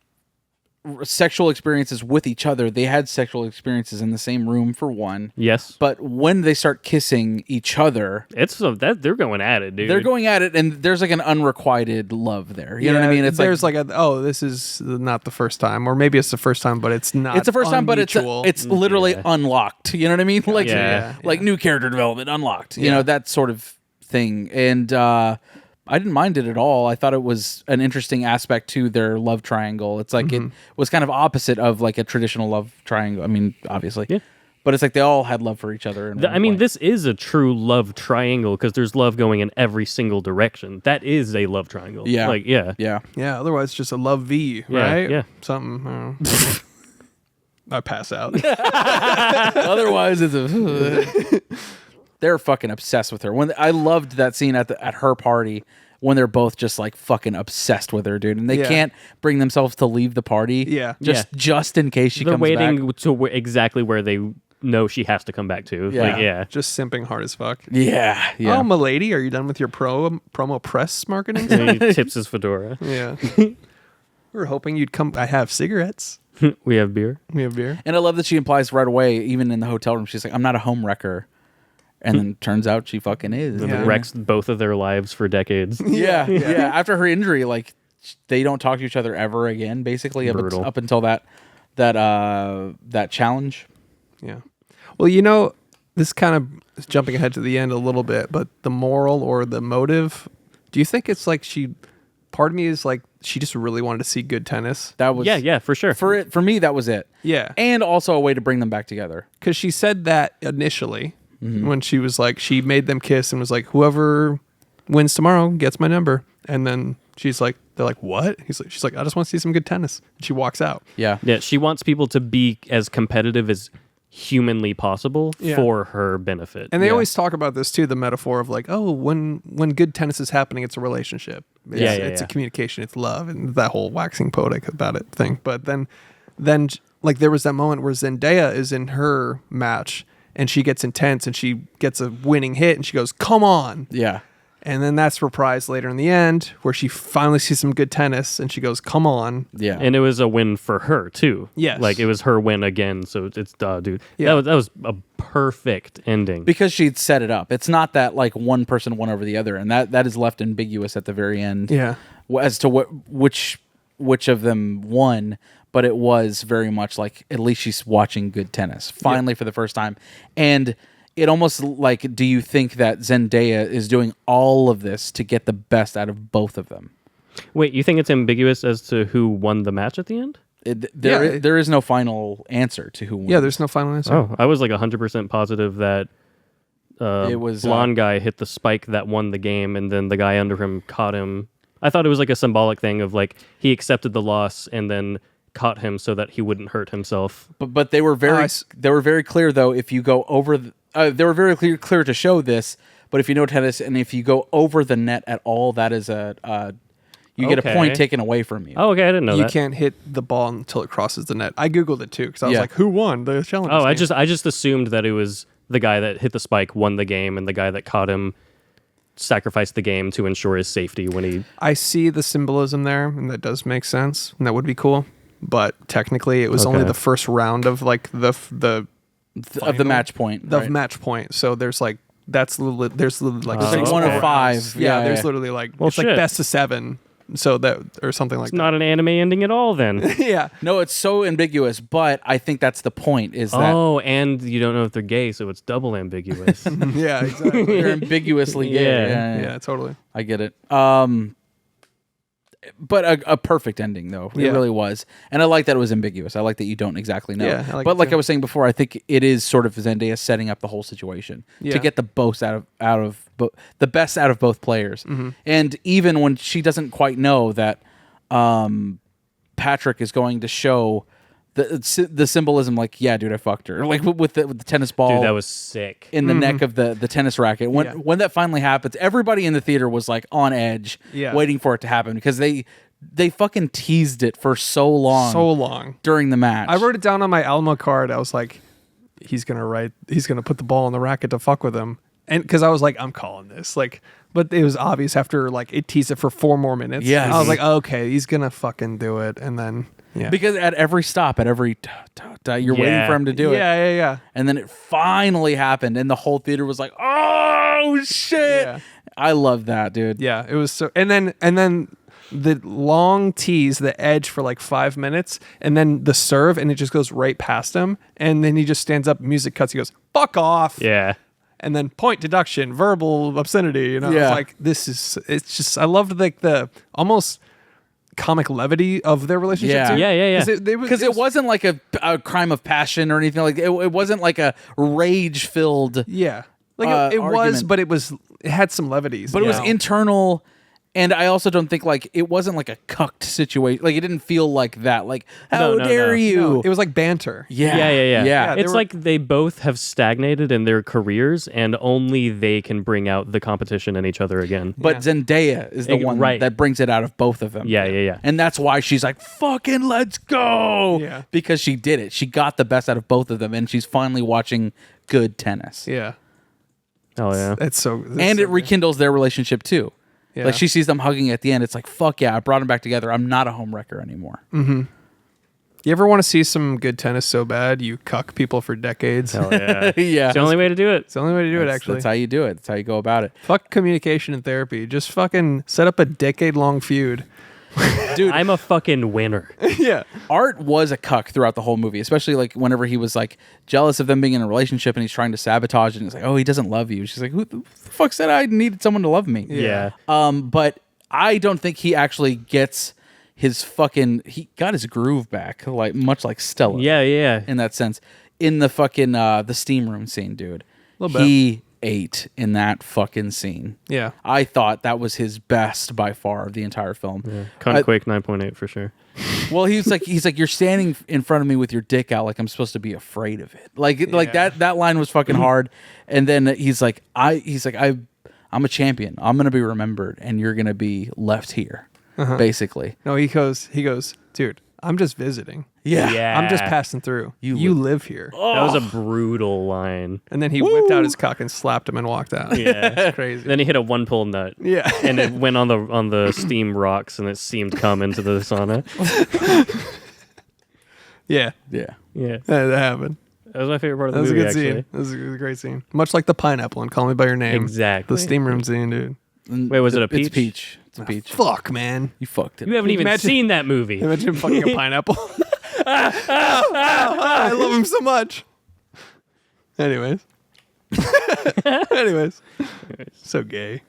sexual experiences with each other, they had sexual experiences in the same room for one. Yes. But when they start kissing each other, they're going at it, dude. They're going at it, and there's like an unrequited love there. You know what I mean? It's there's this is not the first time, or maybe it's the first time, but it's not. It's the first time, but it's literally unlocked. You know what I mean? Like new character development unlocked. You know, that sort of thing. And I didn't mind it at all. I thought it was an interesting aspect to their love triangle. It's like it was kind of opposite of like a traditional love triangle. I mean, obviously. Yeah. But it's like they all had love for each other. This is a true love triangle because there's love going in every single direction. That is a love triangle. Yeah. Yeah. Otherwise, it's just a love V, right? Yeah. Something. I don't know. I pass out. Otherwise, it's a. They're fucking obsessed with her. I loved that scene at her party when they're both just like fucking obsessed with her, dude, and they can't bring themselves to leave the party. Yeah, just in case she comes back. They're waiting to exactly where they know she has to come back to. Just simping hard as fuck. Yeah. Oh, milady, are you done with your promo press marketing? And he tips his fedora. Yeah. We were hoping you'd come. I have cigarettes. We have beer. And I love that she implies right away, even in the hotel room, she's like, "I'm not a home wrecker." And then turns out she fucking is. And it wrecks both of their lives for decades. Yeah. After her injury, like they don't talk to each other ever again. Basically, up until that challenge. Yeah. Well, this kind of is jumping ahead to the end a little bit, but the moral or the motive. Do you think it's like part of me is like she just really wanted to see good tennis? That was for sure. For me, that was it. Yeah. And also a way to bring them back together. Because she said that initially. When she was like, she made them kiss and was like, whoever wins tomorrow gets my number. And then they're like, what? She's like, I just want to see some good tennis. And she walks out. Yeah. Yeah. She wants people to be as competitive as humanly possible for her benefit. And they always talk about this too, the metaphor of like, oh, when good tennis is happening, it's a relationship. It's a communication, it's love, and that whole waxing poetic about it thing. But then like there was that moment where Zendaya is in her match and she gets intense and she gets a winning hit and she goes, come on. Yeah. And then that's reprised later in the end where she finally sees some good tennis and she goes, come on. Yeah. And it was a win for her too. Yes. Like it was her win again. So it's dude. Yeah. That was a perfect ending. Because she'd set it up. It's not that like one person won over the other. And that is left ambiguous at the very end. Yeah. As to which of them won. But it was very much like, at least she's watching good tennis finally for the first time. And it almost like, do you think that Zendaya is doing all of this to get the best out of both of them? Wait, you think it's ambiguous as to who won the match at the end? There is no final answer to who won. Yeah, there's no final answer. Oh, I was like 100% positive that it was blonde guy hit the spike that won the game, and then the guy under him caught him. I thought it was like a symbolic thing of like he accepted the loss and then caught him so that he wouldn't hurt himself. But they were very clear though. If you go over, they were very clear to show this. But if you know tennis and if you go over the net at all, that is you get a point taken away from you. Oh, okay, I didn't know that. You can't hit the ball until it crosses the net. I googled it too because I was like, who won the challenge? Oh, I just assumed that it was the guy that hit the spike won the game, and the guy that caught him sacrificed the game to ensure his safety when he. I see the symbolism there, and that does make sense, and that would be cool. But technically, it was only the first round of like the final, of the match point. Of match point. So there's like there's literally like one of five. Yeah, there's literally like it's like best of 7. So that or something like it's that. Not an anime ending at all then. Yeah. No, it's so ambiguous, but I think that's the point is that and you don't know if they're gay, so it's double ambiguous. Yeah, exactly. They're ambiguously gay. Yeah, totally. I get it. But a perfect ending though. It really was. And I like that it was ambiguous. I like that you don't exactly know. Yeah, but like I was saying before, I think it is sort of Zendaya setting up the whole situation to get the most out of the best out of both players. And even when she doesn't quite know that Patrick is going to show the symbolism, like, yeah, dude, I fucked her, like with the tennis ball. Dude, that was sick. In the neck of the tennis racket. When that finally happens, everybody in the theater was like on edge, waiting for it to happen because they fucking teased it for so long during the match. I wrote it down on my Alamo card. I was like, he's gonna put the ball in the racket to fuck with him, and because I was like, I'm calling this, like, but it was obvious after like it teased it for 4 more minutes. Yeah, I was like, okay, he's gonna fucking do it, and then because at every stop, at every you're waiting for him to do it. Yeah. And then it finally happened, and the whole theater was like, oh shit! Yeah. I love that, dude. Yeah, it was so, and then the long tease, the edge for like 5 minutes, and then the serve, and it just goes right past him, and then he just stands up, music cuts, he goes, fuck off. Yeah. And then point deduction, verbal obscenity, you know. Yeah. It's like, it's just, I loved like the almost comic levity of their relationship. Yeah. too. Yeah. Because it wasn't like a crime of passion or anything like it wasn't like a rage filled. Yeah. Like it was, argument. but it had some levities. But it was internal, and I also don't think like it wasn't like a cucked situation. Like it didn't feel like that. Like how dare you? No, it was like banter. Yeah. It's like they both have stagnated in their careers, and only they can bring out the competition in each other again. But Zendaya is the one that brings it out of both of them. Yeah. And that's why she's like, fucking let's go. Yeah. Because she did it. She got the best out of both of them, and she's finally watching good tennis. Yeah. Oh yeah. It's so, And it rekindles their relationship too. Yeah. Like she sees them hugging at the end. It's like, fuck yeah, I brought them back together. I'm not a home wrecker anymore. Mm-hmm. You ever want to see some good tennis so bad you cuck people for decades? Hell yeah. Yeah. It's the only way to do it. It's the only way to do it, actually. That's how you do it. That's how you go about it. Fuck communication and therapy. Just fucking set up a decade-long feud. Dude, I'm a fucking winner. Yeah. Art was a cuck throughout the whole movie, especially like whenever he was like jealous of them being in a relationship and he's trying to sabotage it. And it's like, oh, he doesn't love you. She's like, who the fuck said I needed someone to love me? Yeah. But I don't think he actually gets his fucking. He got his groove back, like much like Stella. Yeah. In that sense, in the fucking the steam room scene, dude. Little bit. He ate in that fucking scene. Yeah. I thought that was his best by far of the entire film. Yeah. Cuntquake 9.8 for sure. Well, he's like, you're standing in front of me with your dick out, like I'm supposed to be afraid of it. Like that line was fucking hard. And then he's like, I'm a champion. I'm gonna be remembered, and you're gonna be left here, basically. No, he goes, dude, I'm just visiting. Yeah. I'm just passing through. You live here. That was a brutal line. And then he whipped out his cock and slapped him and walked out. Yeah. It's crazy. Then he hit a one pull nut. Yeah. And it went on the steam rocks, and it seemed cum into the sauna. Yeah. Yeah. That happened. That was my favorite part of the That was a movie, good actually. scene. That was a great scene. Much like the pineapple in Call Me By Your Name. Exactly. The steam room scene, dude. Wait, was it a peach? It's peach. It's a peach. Fuck, man. You fucked it. You haven't even Imagine- seen that movie. Imagine him fucking a pineapple. I love him so much. Anyways. So gay.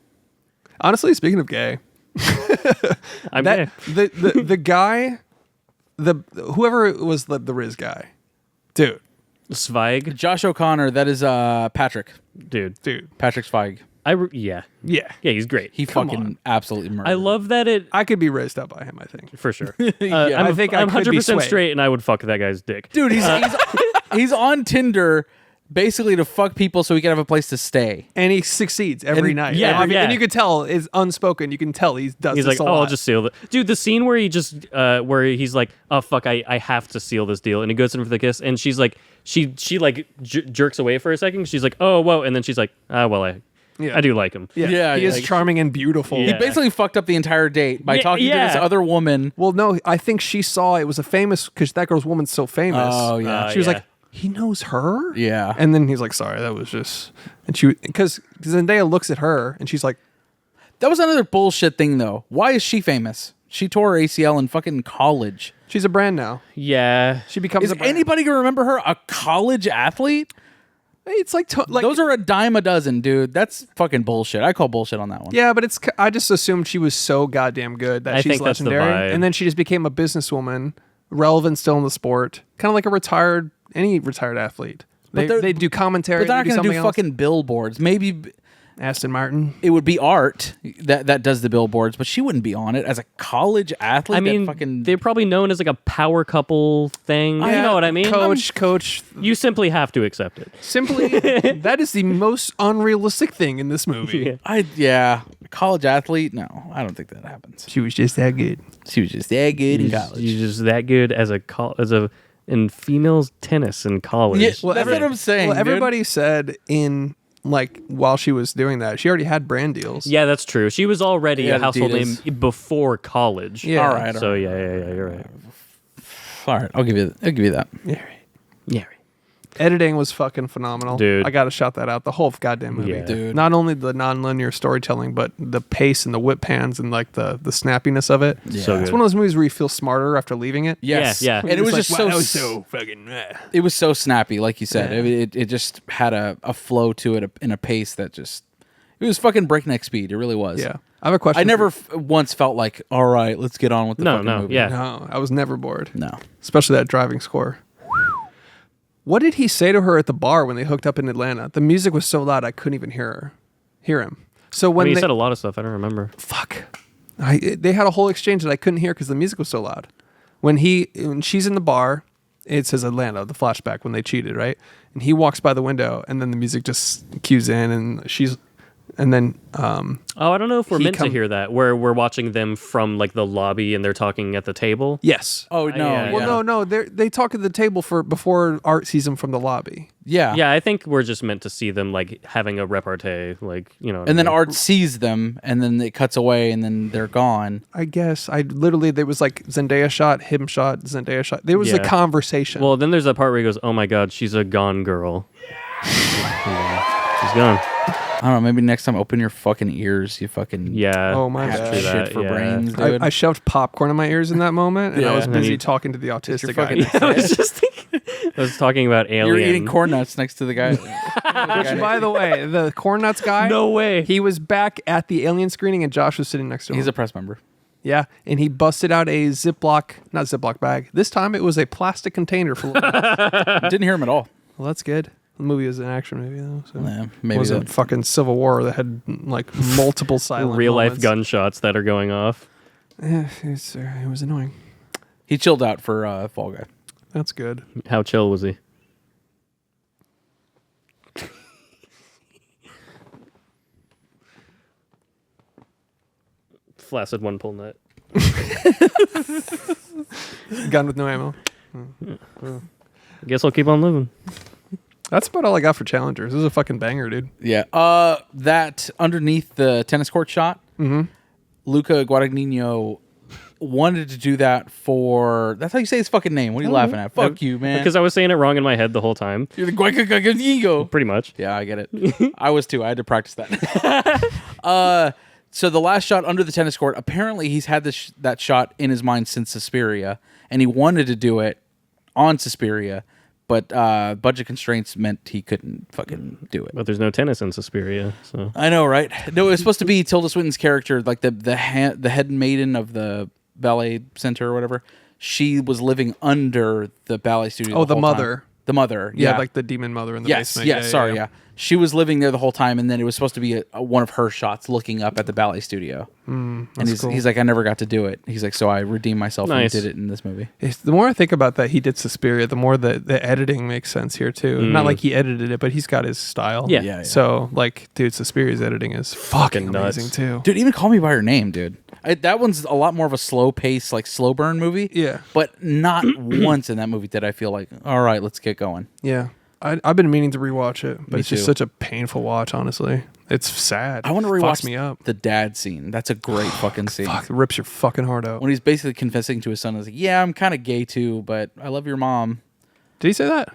Honestly, speaking of gay, I'm gay. the guy, whoever was the Riz guy, dude, Zweig, Josh O'Connor. That is Patrick. dude. Patrick Zweig. Yeah, he's great. He Come fucking on. absolutely murdered. I love that it I could be raised up by him. I think. for sure. I think I I'm could be 100% swayed. straight, and I would fuck that guy's dick. Dude, he's on Tinder basically to fuck people so he can have a place to stay. And he succeeds every And- night. yeah, and, yeah. and you could tell it's unspoken. You can tell he does. He's this like, a oh, lot. I'll just seal it. Dude, the scene where he just, where he's like, oh, fuck, I have to seal this deal. And he goes in for the kiss, and she's like, she like jerks away for a second. She's like, oh, whoa. And then she's like, well, I do like him. Yeah, he is like- charming and beautiful. Yeah. He basically fucked up the entire date by talking to this yeah. other woman. Well, no, I think she saw it was a famous because that woman's so famous. Oh, yeah. She was yeah. like, he knows her. Yeah. And then he's like, sorry, that was just. And she because Zendaya looks at her and she's like, That was another bullshit thing, though. Why is she famous? She tore her ACL in fucking college. she's a brand now. Yeah. She becomes Is a brand. anybody gonna remember her? A college athlete? It's like Those are a dime a dozen, dude. That's fucking bullshit. I call bullshit on that one. Yeah, but I just assumed she was so goddamn good that I she's think that's the legendary, vibe. and then she just became a businesswoman, relevant still in the sport, kind of like any retired athlete. They do commentary. But they're not they gonna do something else. fucking billboards. Maybe Aston Martin. It would be Art that does the billboards, but she wouldn't be on it as a college athlete. I mean, they're probably known as like a power couple thing. You know what I mean? Coach. You simply have to accept it. Simply, that is the most unrealistic thing in this movie. College athlete. No, I don't think that happens. She was just that good. She was just that good in college. You're just that good as in females tennis in college. Yeah, well, that's what I'm saying. Well, everybody said while she was doing that, she already had brand deals. Yeah, that's true. She was already a household Adidas. name before college. Yeah. All right. So yeah, you're right. All right, I'll give you that. Yeah. Yeah. Editing was fucking phenomenal. Dude. I gotta shout that out. The whole goddamn movie. Yeah. Dude. Not only the non-linear storytelling, but the pace and the whip pans and like the snappiness of it. Yeah. So It's good. one of those movies where you feel smarter after leaving it. Yes. Yeah. And it was It's just like, wow, so that was so fucking It was so snappy, like you said. Yeah. It just had a flow to it in a pace that just it was fucking breakneck speed. It really was. Yeah. I have a question. I never once felt like, all right, let's get on with the fucking movie. Yeah. No, I was never bored. No. Especially that driving score. What did he say to her at the bar when they hooked up in Atlanta? The music was so loud I couldn't even hear him. So when he they said a lot of stuff. I don't remember. they had a whole exchange that I couldn't hear because the music was so loud. When she's in the bar, it says Atlanta, the flashback when they cheated, right? And he walks by the window, and then the music just cues in, and then I don't know if we're he meant to hear that, where we're watching them from like the lobby and they're talking at the table. yes. Oh no. yeah, Well, no, they talk at the table before Art sees him from the lobby. Yeah. Yeah, I think we're just meant to see them like having a repartee, like, you know. And then Art sees them, and then it cuts away, and then they're gone. I guess there was like Zendaya shot, him shot, Zendaya shot. There was a Yeah. conversation. Well, then there's that part where he goes, "Oh my God, she's a gone girl." Yeah. She's gone. I don't know. Maybe next time, open your fucking ears. You fucking Yeah. Oh, my have bad. True shit that, for yeah. brains, dude. I shoved popcorn in my ears in that moment, and I Yeah. was And then busy you- talking to the autistic fucking- guy. I was just thinking. I was talking about Alien. You're eating corn nuts next to the guy. Which, by the way, the corn nuts guy. No way. He was back at the Alien screening, and Josh was sitting next to him. He's a press member. Yeah, and he busted out a not Ziploc bag. This time it was a plastic container full of nuts. Didn't hear him at all. Well, that's good. The movie was an action movie, though. So Yeah, it maybe wasn't that. fucking Civil War that had like multiple silent Real life moments. gunshots that are going off. It was annoying. He chilled out for Fall Guy. That's good. How chill was he? Flaccid one pull nut. Gun with no ammo. I guess I'll keep on living. That's about all I got for challengers. This is a fucking banger, dude. Yeah. That underneath the tennis court shot, Luca Guadagnino wanted to do that for. That's how you say his fucking name. What are you laughing at? Fuck you, man. Because I was saying it wrong in my head the whole time. You're the Guadagnino. Pretty much. Yeah, I get it. I was too. I had to practice that. So the last shot under the tennis court, apparently he's had that shot in his mind since Suspiria, and he wanted to do it on Suspiria, but budget constraints meant he couldn't fucking do it. But there's no tennis in Suspiria, so. I know, right? No, it was supposed to be Tilda Swinton's character, like the head maiden of the ballet center or whatever. She was living under the ballet studio. Oh, the whole mother. time. The mother, Yeah, yeah. like the demon mother in the Yes, basement. yes, sorry, yeah. She was living there the whole time, and then it was supposed to be one of her shots looking up at the ballet studio. And he's like, I never got to do it. He's like, so I redeemed myself Nice. and did it in this movie. The more I think about that, he did Suspiria, the more the editing makes sense here, too. Not like he edited it, but he's got his style. Yeah. Yeah. So, like, dude, Suspiria's editing is fucking nuts. amazing, too. Dude, even Call Me By Your Name, dude. That one's a lot more of a slow pace, like slow burn movie. Yeah. But not once in that movie did I feel like, all right, let's get going. Yeah. I've been meaning to rewatch it, but Me it's just too. such a painful watch, honestly. It's sad. I want to Fucks rewatch me up. the dad scene. That's a great fucking scene. Fuck, it rips your fucking heart out. When he's basically confessing to his son, he's like, yeah, I'm kind of gay too, but I love your mom. Did he say that?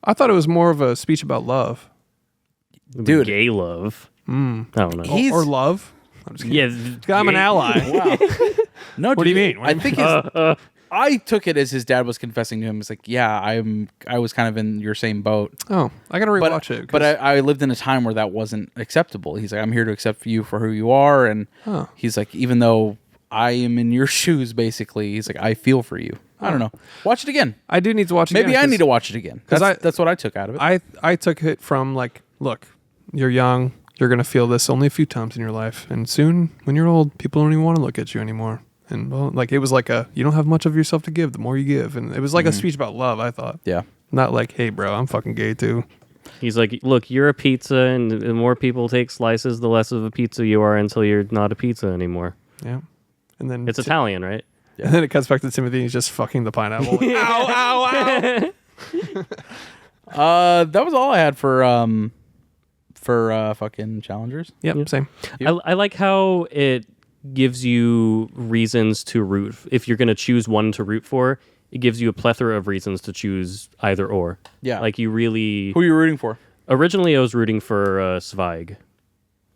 I thought it was more of a speech about love. Dude. Gay love. I don't know. He's- Or love. I'm just kidding. Yeah. I'm an ally. Wow. No, What do you mean? What do I think I took it as his dad was confessing to him. It's like, yeah, I was kind of in your same boat. Oh, I gotta rewatch it. But I lived in a time where that wasn't acceptable. He's like, I'm here to accept you for who you are. And he's like, even though I am in your shoes, basically, he's like, I feel for you. I don't know. Watch it again. I do need to watch it Maybe again, I need to watch it again. That's what I took out of it. I took it from like, look, you're young, you're going to feel this only a few times in your life. And soon, when you're old, people don't even want to look at you anymore. And well, like, it was like you don't have much of yourself to give, the more you give. And it was like a speech about love, I thought. Yeah. Not like, hey, bro, I'm fucking gay too. He's like, look, you're a pizza, and the more people take slices, the less of a pizza you are until you're not a pizza anymore. Yeah. And then It's Italian, right? Yeah. And then it cuts back to Timothy, and he's just fucking the pineapple. Like, ow, ow, ow. That was all I had for fucking challengers. Yep, same. I like how it gives you reasons to root. If you're going to choose one to root for, it gives you a plethora of reasons to choose either or. Yeah. Like you really... Who are you rooting for? Originally, I was rooting for Zweig,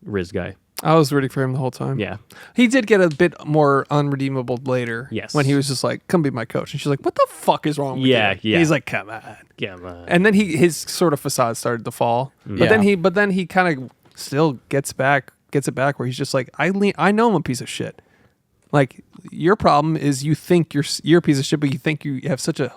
Riz guy. I was rooting for him the whole time. Yeah. He did get a bit more unredeemable later. Yes. When he was just like, come be my coach. And she's like, what the fuck is wrong with you? Yeah. He's like, come on. Come on. And then his sort of facade started to fall. But then he kind of still gets it back where he's just like, I know I'm a piece of shit. Like, your problem is you think you're a piece of shit, but you think you have such a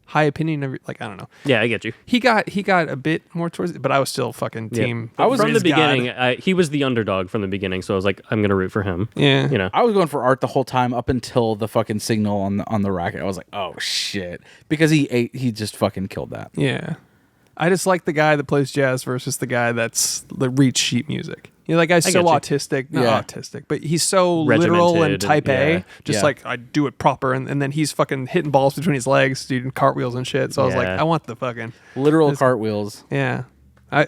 high opinion of like, I don't know. Yeah, I get you. He got a bit more towards it, but I was still fucking team. I was from the Riz God. beginning. He was the underdog from the beginning, so I was like, I'm gonna root for him. Yeah. You know. I was going for Art the whole time up until the fucking signal on the racket. I was like, oh shit, because he just fucking killed that. Yeah. I just like the guy that plays jazz versus the guy that's the reach sheet music. You know, that guy's so autistic. Not autistic, but he's so literal and type A. Just like, I do it proper. And then he's fucking hitting balls between his legs, doing cartwheels and shit. So I was like, I want the fucking... Literal cartwheels. Yeah. I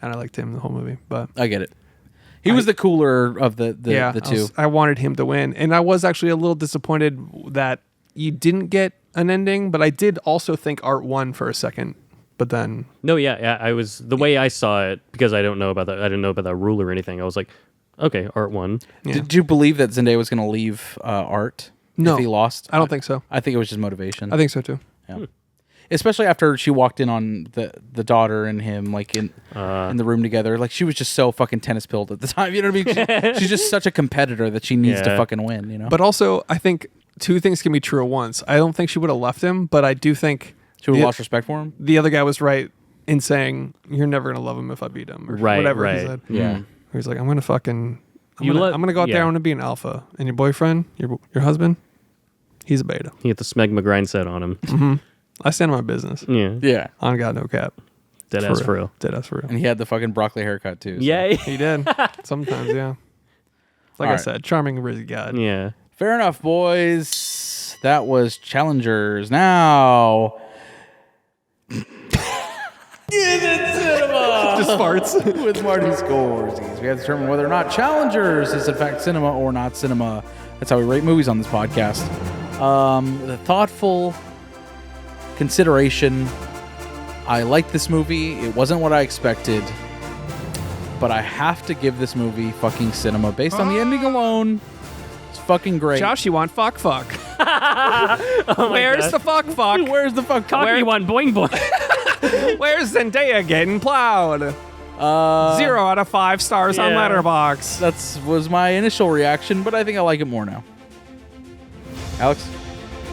liked him the whole movie, but... I get it. He was the cooler of the two. I wanted him to win. And I was actually a little disappointed that you didn't get an ending, but I did also think Art won for a second. But then I was the way I saw it, because I didn't know about that rule or anything. I was like, okay, Art won. Yeah. Did you believe that Zendaya was going to leave Art if he lost? I don't think so. I think it was just motivation. I think so too. Yeah. Especially after she walked in on the daughter and him like in the room together. Like, she was just so fucking tennis pilled at the time. You know what I mean? She's just such a competitor that she needs to fucking win. You know. But also, I think two things can be true at once. I don't think she would have left him, but I do think she would have lost respect for him. The other guy was right in saying, "You're never gonna love him if I beat him," or whatever he said. Yeah. He's like, "I'm gonna fucking, I'm gonna go out there. I'm gonna be an alpha, and your boyfriend, your husband, he's a beta." He had the smegma grind set on him. Mm-hmm. I stand on my business. Yeah. Yeah. On God, no cap. Dead ass for real. Dead ass for real. And he had the fucking broccoli haircut too. So. Yeah. He did. Sometimes, yeah. Like I said, charming Rizzy God. Yeah. Fair enough, boys. That was Challengers. Now. Cinema Just farts with Marty Scorsese. We have to determine whether or not Challengers is in fact cinema or not cinema. That's how we rate movies on this podcast. The thoughtful consideration. I like this movie. It wasn't what I expected, but I have to give this movie fucking cinema based on the ending alone. It's fucking great. Josh, you want fuck? Where's the fuck? Where's the fuck? You want boing boing. Where's Zendaya getting plowed? 0 out of 5 stars on Letterboxd. That was my initial reaction, but I think I like it more now. Alex?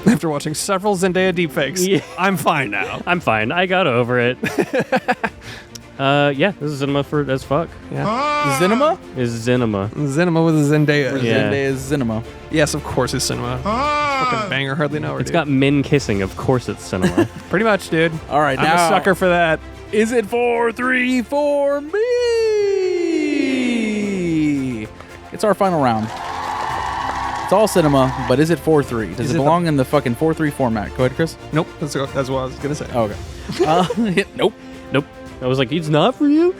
After watching several Zendaya deepfakes, I'm fine now. I'm fine. I got over it. This is cinema for as fuck. Yeah. Cinema? Is cinema. Cinema with a Zendaya. Yeah. Zendaya is cinema. Yes, of course it's cinema. Fucking banger, hardly know her. It's got men kissing. Of course it's cinema. Pretty much, dude. All right, I'm now a sucker for that. Is it 4-3 for me? It's our final round. It's all cinema, but is it 4-3? Does it belong in the fucking 4-3 format? Go ahead, Chris. Nope. That's what I was gonna say. Oh, okay. Nope. I was like, it's not for you.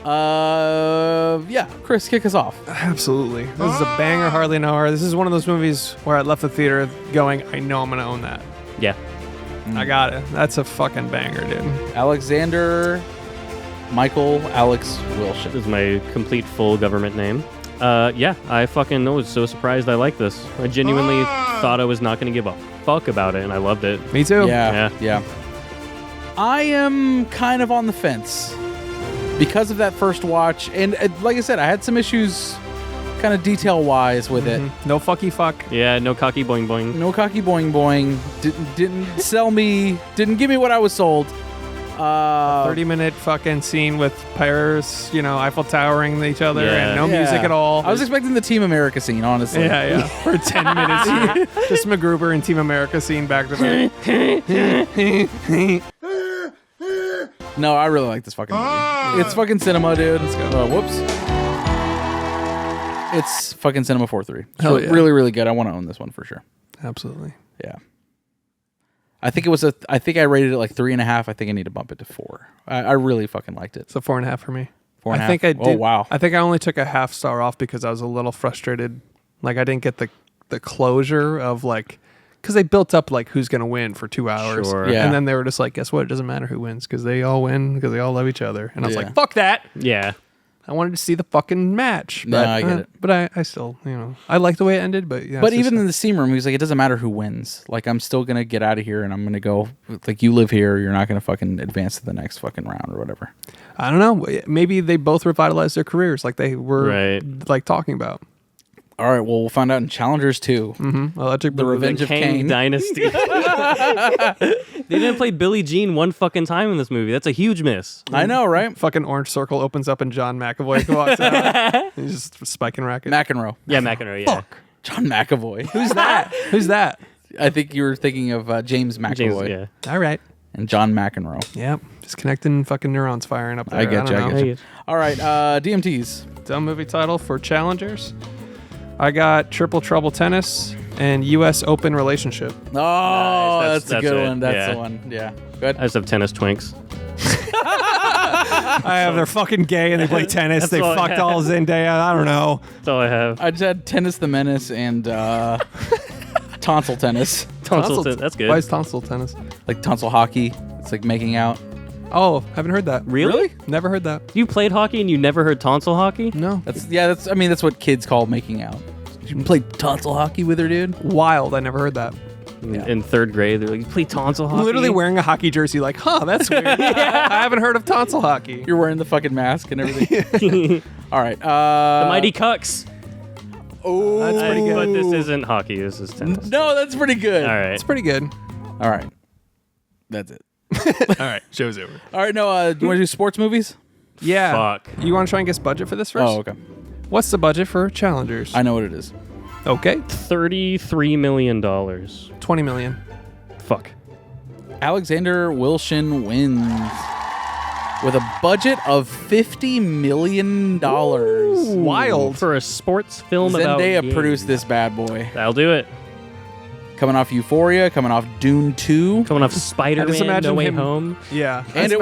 Yeah. Chris, kick us off. Absolutely. This is a banger, hardly know her. This is one of those movies where I left the theater going, I know I'm gonna own that. Yeah. I got it. That's a fucking banger, dude. Alexander Michael Alex Wilshire. This is my complete full government name. I fucking was so surprised I liked this. I genuinely thought I was not going to give a fuck about it, and I loved it. Me too. Yeah. I am kind of on the fence because of that first watch, and like I said, I had some issues kind of detail-wise with it. No fucky fuck. Yeah, no cocky boing boing. No cocky boing boing. Didn't sell me, didn't give me what I was sold. 30-minute fucking scene with pairs, Eiffel Towering each other and no music at all. I was expecting the Team America scene, honestly. Yeah. For 10 minutes. Just MacGruber and Team America scene back to back. No, I really like this fucking movie. It's fucking cinema, dude. Let's go. Whoops. It's fucking Cinema 4.3. Hell yeah. Really, really good. I want to own this one for sure. Absolutely. Yeah. I think I rated it like 3.5. I think I need to bump it to 4. I really fucking liked it. So 4.5 for me. 4.5. I think I did. Oh, wow. I think I only took a half star off because I was a little frustrated. Like I didn't get the closure of like, because they built up like who's gonna win for 2 hours, Sure. Yeah. and then they were just like, guess what? It doesn't matter who wins because they all win because they all love each other. And I was Yeah. like, fuck that. Yeah. I wanted to see the fucking match. No, But, I get it. But I still, I like the way it ended. But yeah. But it's just even in the steam room, he's like, it doesn't matter who wins. Like, I'm still going to get out of here and I'm going to go. Like, you live here. You're not going to fucking advance to the next fucking round or whatever. I don't know. Maybe they both revitalized their careers, like they were like talking about. All right. Well, we'll find out in Challengers 2. Mm-hmm. Electric The Boogaloo. Revenge of Kang Kang. Dynasty. They didn't play Billie Jean one fucking time in this movie. That's a huge miss. I know, right? Fucking orange circle opens up and John McAvoy walks out. He's just spiking racket. McEnroe. Yeah, McEnroe, yeah. Fuck. John McAvoy. Who's that? Who's that? I think you were thinking of James McAvoy James, yeah. All right. and John McEnroe. Yep. Just connecting fucking neurons firing up there. I get you. don't know. All right. DMTs. Dumb movie title for challengers. I got Triple Trouble Tennis and U.S. Open Relationship. Oh, Nice. that's a good it. one. That's Yeah. the one. Yeah. Good. I just have tennis twinks. I have they're fucking gay and they play tennis. They all I fucked have. all Zendaya. I don't know. That's all I have. I just had Tennis the Menace and tonsil tennis. Tonsil that's good. Why is tonsil tennis? Like tonsil hockey. It's like making out. Oh, haven't heard that. Really? Never heard that. You played hockey and you never heard tonsil hockey? No. That's what kids call making out. You play tonsil hockey with her, dude? Wild. I never heard that. In third grade, they're like, you play tonsil hockey? Literally wearing a hockey jersey, like, that's weird. I haven't heard of tonsil hockey. You're wearing the fucking mask and everything. All right. The Mighty Cucks. Oh, That's pretty good. But this isn't hockey. This is tennis. No, that's pretty good. All right. It's pretty good. All right. That's it. All right. Show's over. All right. No, do you want to do sports movies? Yeah. Fuck. You want to try and guess budget for this first? Oh, okay. What's the budget for challengers? I know what it is. Okay. $33 million. 20 million. Fuck. Alexander Wilshin wins with a budget of $50 million. Wild. For a sports film about Zendaya games. produced this bad boy. That'll do it. Coming off Euphoria, coming off Dune 2. Coming off Spider-Man, imagine No Way him- Home. Yeah. And it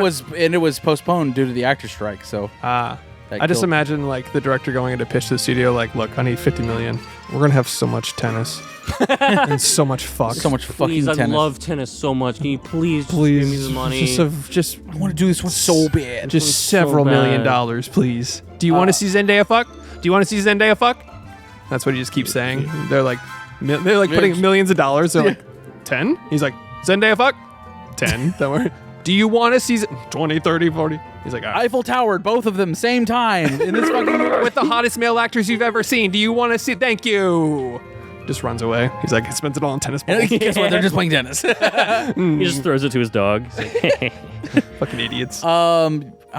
was postponed due to the actor strike. So I just killed- imagine like the director going in to pitch to the studio, like, look, I need 50 million. We're gonna have so much tennis and so much fuck. so much fucking Please, I tennis. love tennis so much. Can you please Please, give me the money? just I want to do this one so bad. just so several $1 million, bad. please. Do you want to see Zendaya fuck? Do you want to see Zendaya fuck? That's what he just keeps saying. They're like putting millions of dollars. They're like 10. He's like Zendaya fuck 10. Don't worry. Do you want to see 20, 30, 40? He's like, all right. Eiffel Tower, both of them, same time in this fucking movie. With the hottest male actors you've ever seen. Do you want to see? Thank you. Just runs away. He's like, he spends it all on tennis balls. Guess what? They're just playing tennis. He just throws it to his dog. Fucking idiots. How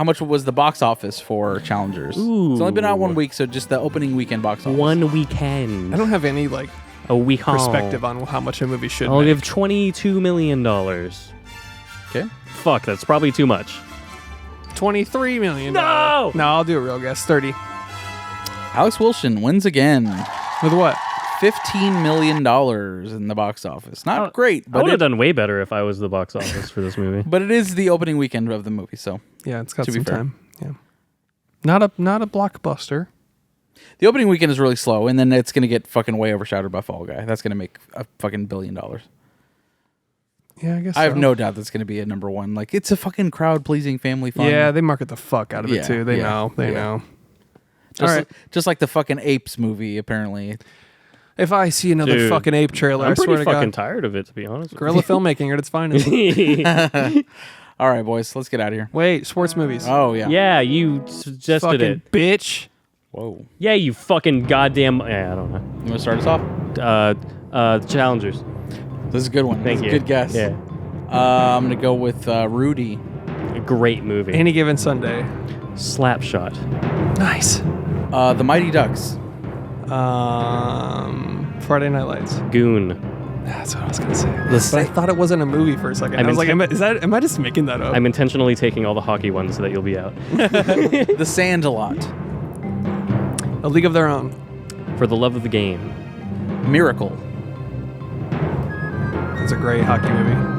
much was the box office for Challengers? It's only been out 1 week, so just the opening weekend box office. One weekend. I don't have any like A week perspective on how much a movie should I'll make. give $22 million. Okay. Fuck, that's probably too much. $23 million. No! No, I'll do a real guess. 30. Alex Wilson wins again. With what? $15 million in the box office. Not great, I but would have done way better if I was the box office for this movie. but it is the opening weekend of the movie, so Yeah, it's got To be some fair. time. Yeah. Not a blockbuster. the opening weekend is really slow, and then it's gonna get fucking way overshadowed by Fall Guy. That's gonna make a fucking $1 billion. Yeah, I guess I have so. no doubt that's gonna be a number one. Like, it's a fucking crowd pleasing family fun. Yeah, they market the fuck out of Yeah, it too. They yeah, know. They yeah. know. just, all right. just like the fucking Apes movie, apparently. If I see another Dude, fucking ape trailer, I'm I swear pretty to fucking God, tired of it, to be honest. guerrilla filmmaking at its finest. All right, boys, let's get out of here. Wait, sports movies. Oh yeah. Yeah, you suggested fucking it. bitch. Whoa. Yeah, you fucking goddamn. I don't know. You want to start us off? Challengers. This is a good one. Thank This you. is a good guess. Yeah. I'm gonna go with Rudy. Great movie. Any Given Sunday. Slapshot. Nice. The Mighty Ducks. Friday Night Lights. Goon. That's what I was gonna say. The But I thought it wasn't a movie for a second. I was like, am I just making that up? I'm intentionally taking all the hockey ones so that you'll be out. The Sand-A-Lot. A League of Their Own. For the Love of the Game. Miracle. It's a great hockey movie.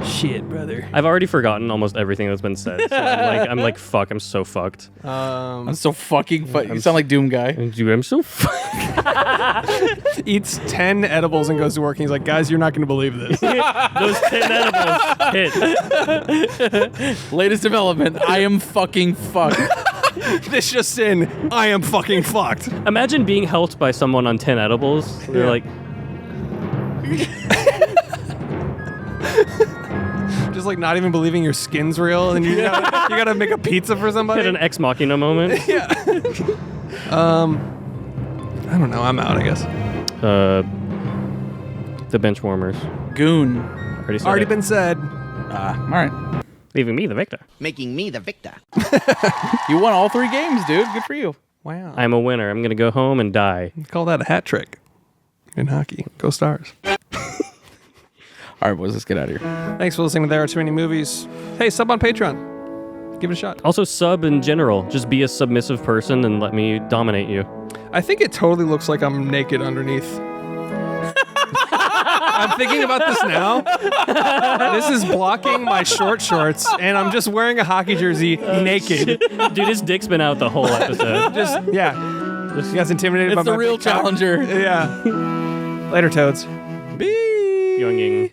Shit, brother. I've already forgotten almost everything that's been said. So I'm like, fuck, I'm so fucked. I'm so fucking You sound like Doom Guy. Dude, I'm so fucked. Eats 10 edibles and goes to work and he's like, guys, you're not going to believe this. Those 10 edibles hit. Latest development. I am fucking fucked. This just in, I am fucking fucked. Imagine being helped by someone on 10 edibles. They're like, just like not even believing your skin's real and you gotta make a pizza for somebody. hit an ex machina moment. Yeah. I don't know. I'm out, I guess. The Benchwarmers. Goon. Already been said. All right. Leaving me the victor. Making me the victor. You won all 3 games, dude. Good for you. Wow. I'm a winner. I'm going to go home and die. Call that a hat trick in hockey. Go Stars. All right, boys, let's get out of here. Thanks for listening to There Are Too Many Movies. Hey, sub on Patreon. Give it a shot. Also, sub in general. Just be a submissive person and let me dominate you. I think it totally looks like I'm naked underneath. I'm thinking about this now. This is blocking my short shorts, and I'm just wearing a hockey jersey naked. Dude, his dick's been out the whole episode. You guys intimidated by It's the my real big cock? challenger. Yeah. Later, Toads. Beep. Younging.